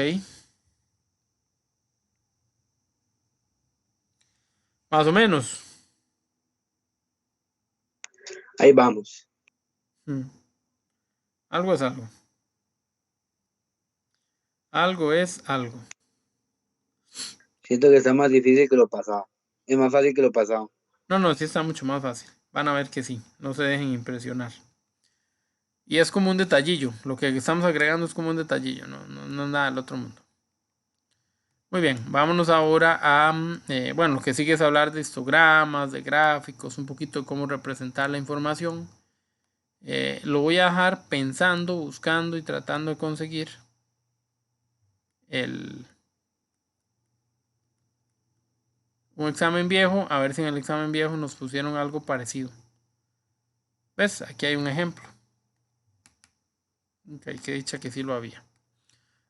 Más o menos. Ahí vamos. Algo es algo. Algo es algo. Siento que está más difícil que lo pasado. Es más fácil que lo pasado. No, sí está mucho más fácil. Van a ver que sí. No se dejen impresionar. Y es como un detallillo. Lo que estamos agregando es como un detallillo. No es nada del otro mundo. Muy bien, vámonos ahora a, bueno, lo que sigue es hablar de histogramas, de gráficos, un poquito de cómo representar la información. Lo voy a dejar pensando, buscando y tratando de conseguir un examen viejo, a ver si en el examen viejo nos pusieron algo parecido. ¿Ves? Aquí hay un ejemplo. Ok, que dicha que sí lo había.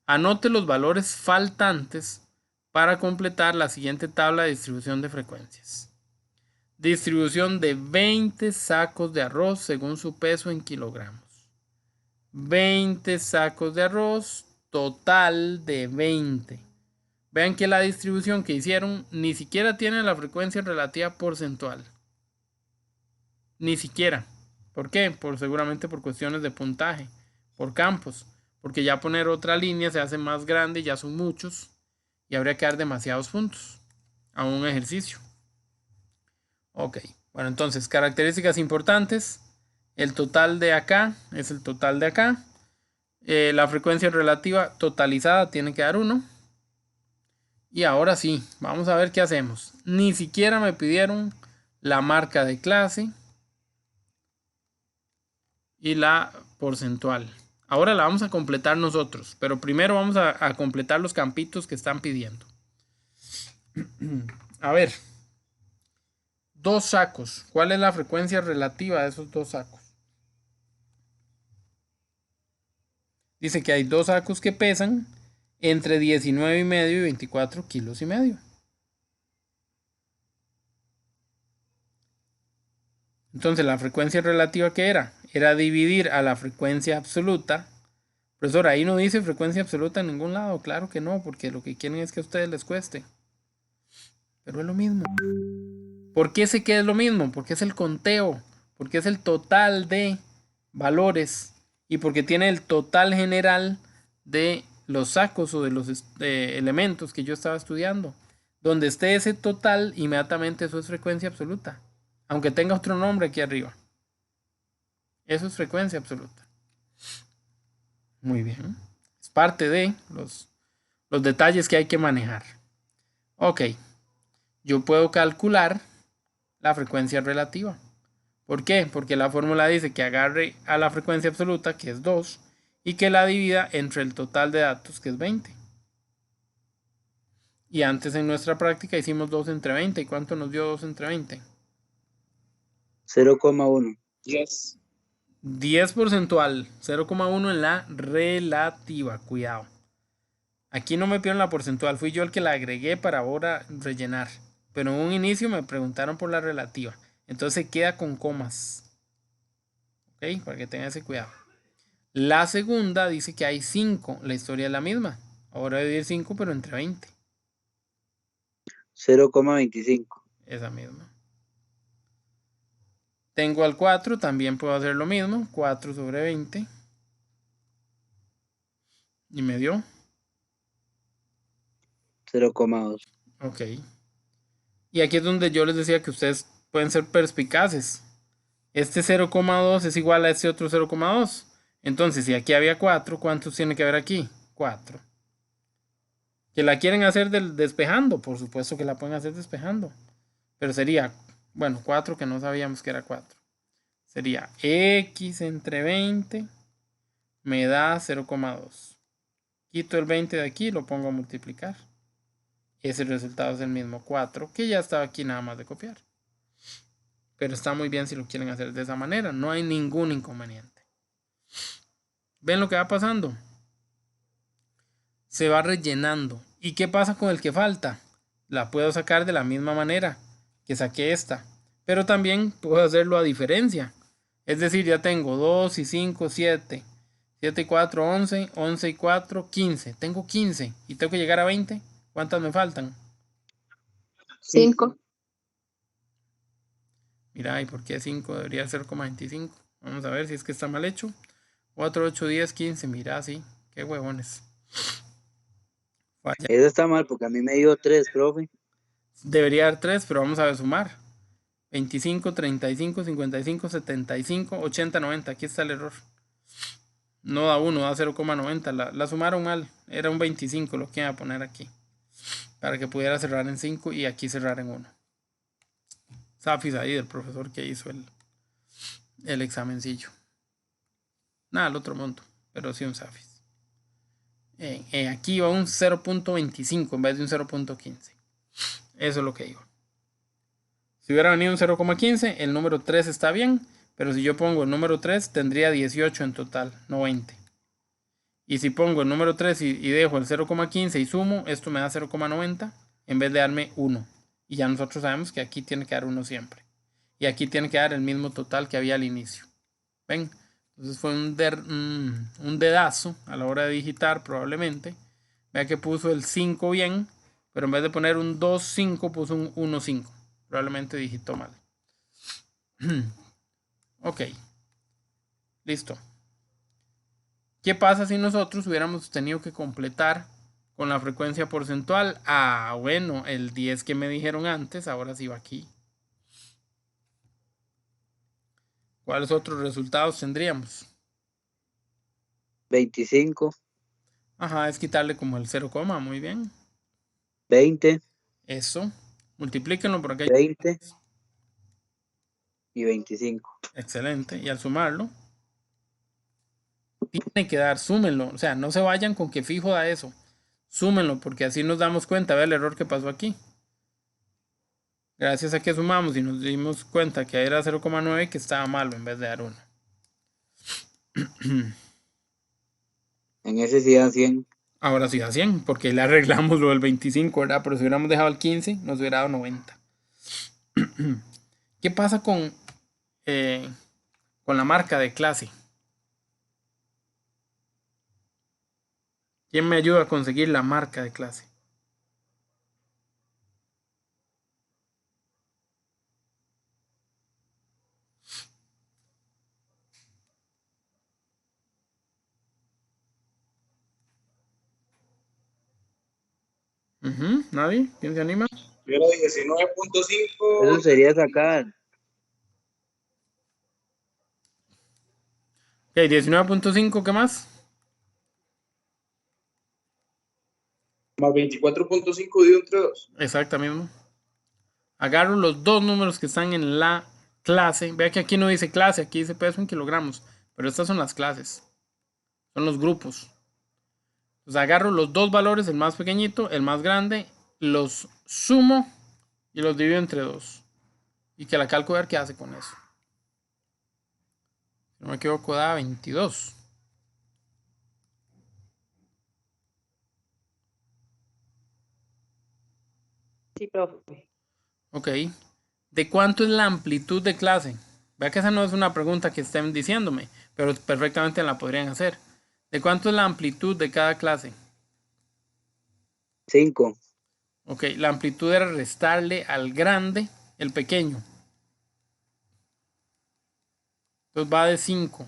Anote los valores faltantes para completar la siguiente tabla de distribución de frecuencias. Distribución de 20 sacos de arroz según su peso en kilogramos. 20 sacos de arroz, total de 20. Vean que la distribución que hicieron ni siquiera tiene la frecuencia relativa porcentual. Ni siquiera. ¿Por qué? Seguramente por cuestiones de puntaje, por campos. Porque ya poner otra línea se hace más grande, ya son muchos y habría que dar demasiados puntos a un ejercicio. Ok, bueno, entonces características importantes. El total de acá es el total de acá. La frecuencia relativa totalizada tiene que dar 1. Y ahora sí, vamos a ver qué hacemos. Ni siquiera me pidieron la marca de clase y la porcentual. Ahora la vamos a completar nosotros, pero primero vamos a completar los campitos que están pidiendo. A ver, 2 sacos. ¿Cuál es la frecuencia relativa de esos 2 sacos? Dice que hay 2 sacos que pesan entre 19,5 y 24 kilos y medio. Entonces, la frecuencia relativa, ¿qué era? Era dividir a la frecuencia absoluta. Profesor, ahí no dice frecuencia absoluta en ningún lado. Claro que no, porque lo que quieren es que a ustedes les cueste. Pero es lo mismo. ¿Por qué sé que es lo mismo? Porque es el conteo. Porque es el total de valores. Y porque tiene el total general de los sacos o de los elementos que yo estaba estudiando. Donde esté ese total, inmediatamente eso es frecuencia absoluta. Aunque tenga otro nombre aquí arriba. Eso es frecuencia absoluta. Muy bien. Es parte de los detalles que hay que manejar. Ok. Yo puedo calcular la frecuencia relativa. ¿Por qué? Porque la fórmula dice que agarre a la frecuencia absoluta, que es 2, y que la divida entre el total de datos, que es 20. Y antes en nuestra práctica hicimos 2 entre 20. ¿Y cuánto nos dio 2 entre 20? 0,1. 10. 10 porcentual, 0,1 en la relativa, cuidado. Aquí no me pidieron la porcentual, fui yo el que la agregué para ahora rellenar. Pero en un inicio me preguntaron por la relativa. Entonces queda con comas. Ok, para que tengan ese cuidado. La segunda dice que hay 5. La historia es la misma. Ahora voy a dividir 5, pero entre 20. 0,25. Esa misma. Tengo al 4, también puedo hacer lo mismo. 4 sobre 20. Y me dio 0,2. Ok. Y aquí es donde yo les decía que ustedes pueden ser perspicaces. Este 0,2 es igual a este otro 0,2. Entonces, si aquí había 4, ¿cuántos tiene que haber aquí? 4. Que la quieren hacer despejando, por supuesto que la pueden hacer despejando. Pero sería, bueno, 4 que no sabíamos que era 4. Sería x entre 20 me da 0,2. Quito el 20 de aquí y lo pongo a multiplicar. Ese resultado es el mismo 4, que ya estaba aquí nada más de copiar. Pero está muy bien si lo quieren hacer de esa manera. No hay ningún inconveniente. ¿Ven lo que va pasando? Se va rellenando. ¿Y qué pasa con el que falta? La puedo sacar de la misma manera que saqué esta. Pero también puedo hacerlo a diferencia. Es decir, ya tengo 2 y 5, 7. 7 y 4, 11. 11 y 4, 15. Tengo 15 y tengo que llegar a 20. ¿Cuántas me faltan? 5. Mira, ¿y por qué 5 debería ser 0,25? Vamos a ver si es que está mal hecho. 4, 8, 10, 15. Mira, sí. Qué huevones. Falla. Eso está mal porque a mí me dio 3, profe. Debería dar 3, pero vamos a ver sumar. 25, 35, 55, 75, 80, 90. Aquí está el error. No da 1, da 0,90. La sumaron mal. Era un 25 lo que iba a poner aquí. Para que pudiera cerrar en 5 y aquí cerrar en 1. Safis ahí del profesor que hizo el examencillo. Nada, el otro monto, pero sí un Safis. Aquí va un 0.25 en vez de un 0.15. Eso es lo que iba. Si hubiera venido un 0,15, el número 3 está bien, pero si yo pongo el número 3, tendría 18 en total, no 20. Y si pongo el número 3 y dejo el 0,15 y sumo, esto me da 0,90 en vez de darme 1. Y ya nosotros sabemos que aquí tiene que dar 1 siempre. Y aquí tiene que dar el mismo total que había al inicio. ¿Ven? Entonces fue un dedazo a la hora de digitar probablemente. Vea que puso el 5 bien, pero en vez de poner un 2, 5 puso un 1, 5. Probablemente digitó mal. Ok. Listo. ¿Qué pasa si nosotros hubiéramos tenido que completar con la frecuencia porcentual? Ah, bueno, el 10 que me dijeron antes, ahora sí va aquí. ¿Cuáles otros resultados tendríamos? 25, Ajá, es quitarle como el 0, muy bien. 20, Eso. Multiplíquenlo por acá. 20 y 25. Excelente. Y al sumarlo, tiene que dar, súmenlo. O sea, no se vayan con que fijo da eso. Súmenlo, porque así nos damos cuenta. Ve el error que pasó aquí. Gracias a que sumamos y nos dimos cuenta que era 0,9 que estaba malo en vez de dar 1. En ese sí dan 100. Ahora sí da 100, porque le arreglamos lo del 25, ¿verdad? Pero si hubiéramos dejado el 15, nos hubiera dado 90. ¿Qué pasa con la marca de clase? ¿Quién me ayuda a conseguir la marca de clase? ¿Nadie? ¿Quién se anima? Yo era 19.5 Eso sería sacar Ok, 19.5, ¿qué más? más 24.5 dividido entre 2. Exacto mismo. Agarro los dos números que están en la clase. Vea que aquí no dice clase, aquí dice peso en kilogramos. Pero estas son las clases. Son los grupos. Entonces agarro los dos valores, el más pequeñito, el más grande, los sumo y los divido entre 2. Y que la calco a ver qué hace con eso. Si no me equivoco, da 22. Sí, profe. Ok. ¿De cuánto es la amplitud de clase? Vea que esa no es una pregunta que estén diciéndome, pero perfectamente la podrían hacer. ¿De cuánto es la amplitud de cada clase? 5. Ok, la amplitud era restarle al grande el pequeño. Entonces va de 5.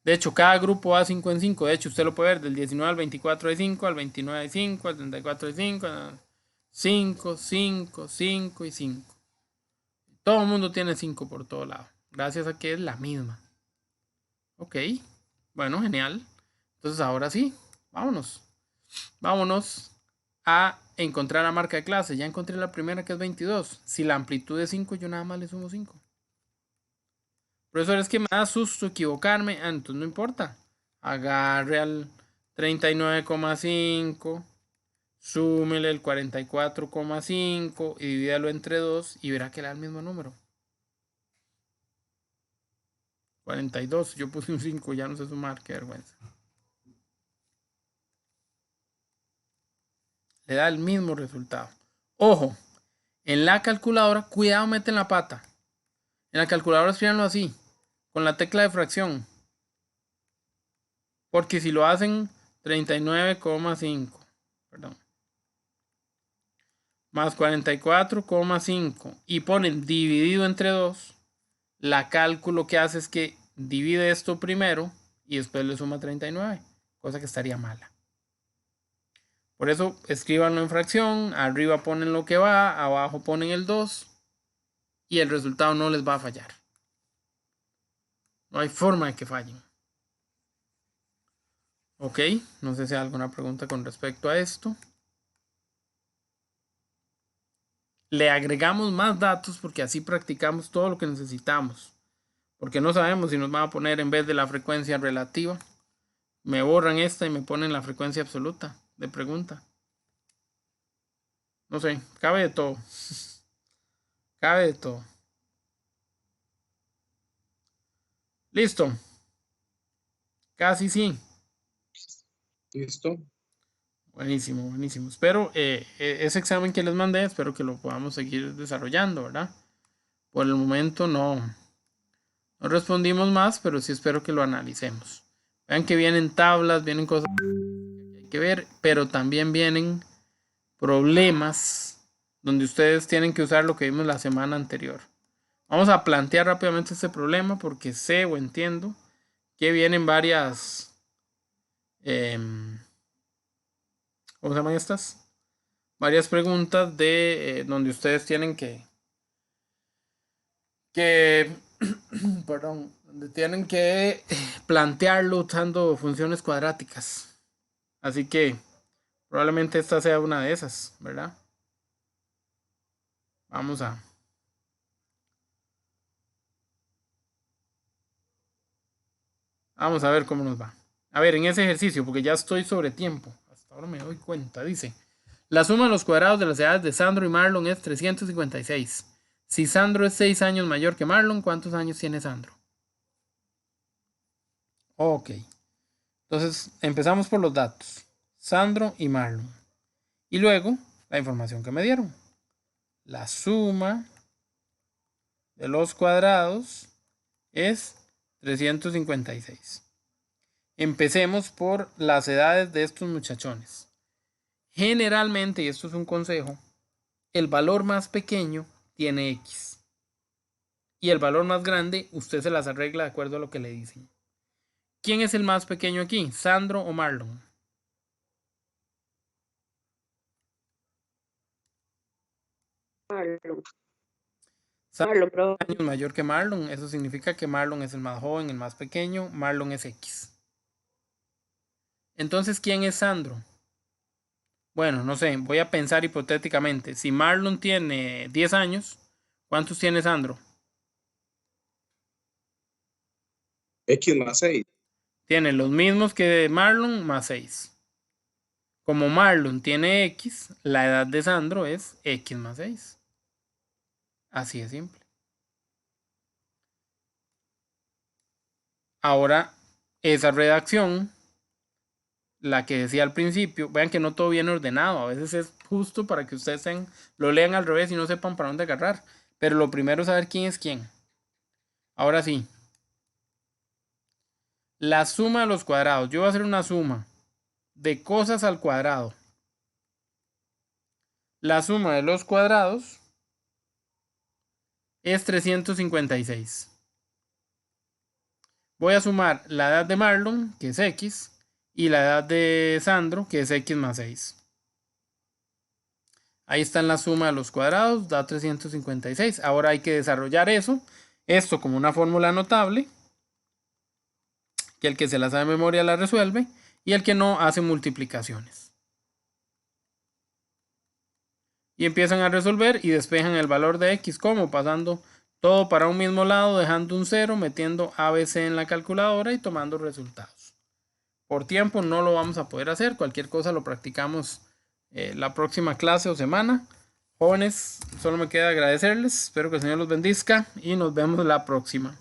De hecho, cada grupo va 5 en 5. De hecho, usted lo puede ver del 19 al 24 de 5, al 29 de 5, al 34 de 5, 5, 5, 5 y 5. Todo el mundo tiene 5 por todo lado. Gracias a que es la misma. Ok. Bueno, genial. Entonces ahora sí, vámonos. Vámonos a encontrar la marca de clase. Ya encontré la primera que es 22. Si la amplitud es 5, yo nada más le sumo 5. Profesor, es que me da susto equivocarme. Entonces no importa. Agarre al 39,5. Súmele el 44,5 y divídalo entre 2 y verá que le da el mismo número. 42. Yo puse un 5, ya no sé sumar, qué vergüenza. Le da el mismo resultado. Ojo, en la calculadora, cuidado, meten la pata. En la calculadora escríbanlo así, con la tecla de fracción. Porque si lo hacen 39,5, perdón. más 44,5 y ponen dividido entre 2, la cálculo que hace es que divide esto primero y después le suma 39, cosa que estaría mala. Por eso escríbanlo en fracción, arriba ponen lo que va, abajo ponen el 2 y el resultado no les va a fallar. No hay forma de que fallen. Ok, no sé si hay alguna pregunta con respecto a esto. Le agregamos más datos porque así practicamos todo lo que necesitamos. Porque no sabemos si nos van a poner en vez de la frecuencia relativa. Me borran esta y me ponen la frecuencia absoluta de pregunta. No sé, cabe de todo. Cabe de todo. Listo. Casi sí. Listo. Buenísimo, buenísimo. Espero ese examen que les mandé, espero que lo podamos seguir desarrollando, ¿verdad? Por el momento no respondimos más, pero sí espero que lo analicemos. Vean que vienen tablas, vienen cosas que hay que ver, pero también vienen problemas donde ustedes tienen que usar lo que vimos la semana anterior. Vamos a plantear rápidamente este problema porque sé o entiendo que vienen varias... ¿cómo se llaman estas? Varias preguntas de donde ustedes tienen que perdón, donde tienen que plantearlo usando funciones cuadráticas. Así que probablemente esta sea una de esas, ¿verdad? Vamos a ver cómo nos va. A ver, en ese ejercicio, porque ya estoy sobre tiempo. Hasta ahora me doy cuenta, dice. La suma de los cuadrados de las edades de Sandro y Marlon es 356. Si Sandro es 6 años mayor que Marlon, ¿cuántos años tiene Sandro? Ok. Entonces, empezamos por los datos. Sandro y Marlon. Y luego, la información que me dieron. La suma de los cuadrados es 356. Empecemos por las edades de estos muchachones. Generalmente, y esto es un consejo, el valor más pequeño tiene X. Y el valor más grande, usted se las arregla de acuerdo a lo que le dicen. ¿Quién es el más pequeño aquí? ¿Sandro o Marlon? Marlon. Sandro Marlon, pero es años mayor que Marlon. Eso significa que Marlon es el más joven, el más pequeño. Marlon es X. Entonces, ¿quién es Sandro? Bueno, no sé, voy a pensar hipotéticamente. Si Marlon tiene 10 años, ¿cuántos tiene Sandro? X más 6. Tiene los mismos que Marlon más 6. Como Marlon tiene X, la edad de Sandro es X más 6. Así de simple. Ahora, esa redacción, la que decía al principio, vean que no todo viene ordenado. A veces es justo para que ustedes lo lean al revés y no sepan para dónde agarrar. Pero lo primero es saber quién es quién. Ahora sí. La suma de los cuadrados. Yo voy a hacer una suma de cosas al cuadrado. La suma de los cuadrados es 356. Voy a sumar la edad de Marlon, que es X, y la edad de Sandro, que es X más 6. Ahí está en la suma de los cuadrados, da 356. Ahora hay que desarrollar esto como una fórmula notable, que el que se la sabe de memoria la resuelve, y el que no hace multiplicaciones. Y empiezan a resolver y despejan el valor de X, como pasando todo para un mismo lado, dejando un 0, metiendo ABC en la calculadora y tomando resultados. Por tiempo no lo vamos a poder hacer, cualquier cosa lo practicamos la próxima clase o semana. Jóvenes, solo me queda agradecerles, espero que el Señor los bendiga y nos vemos la próxima.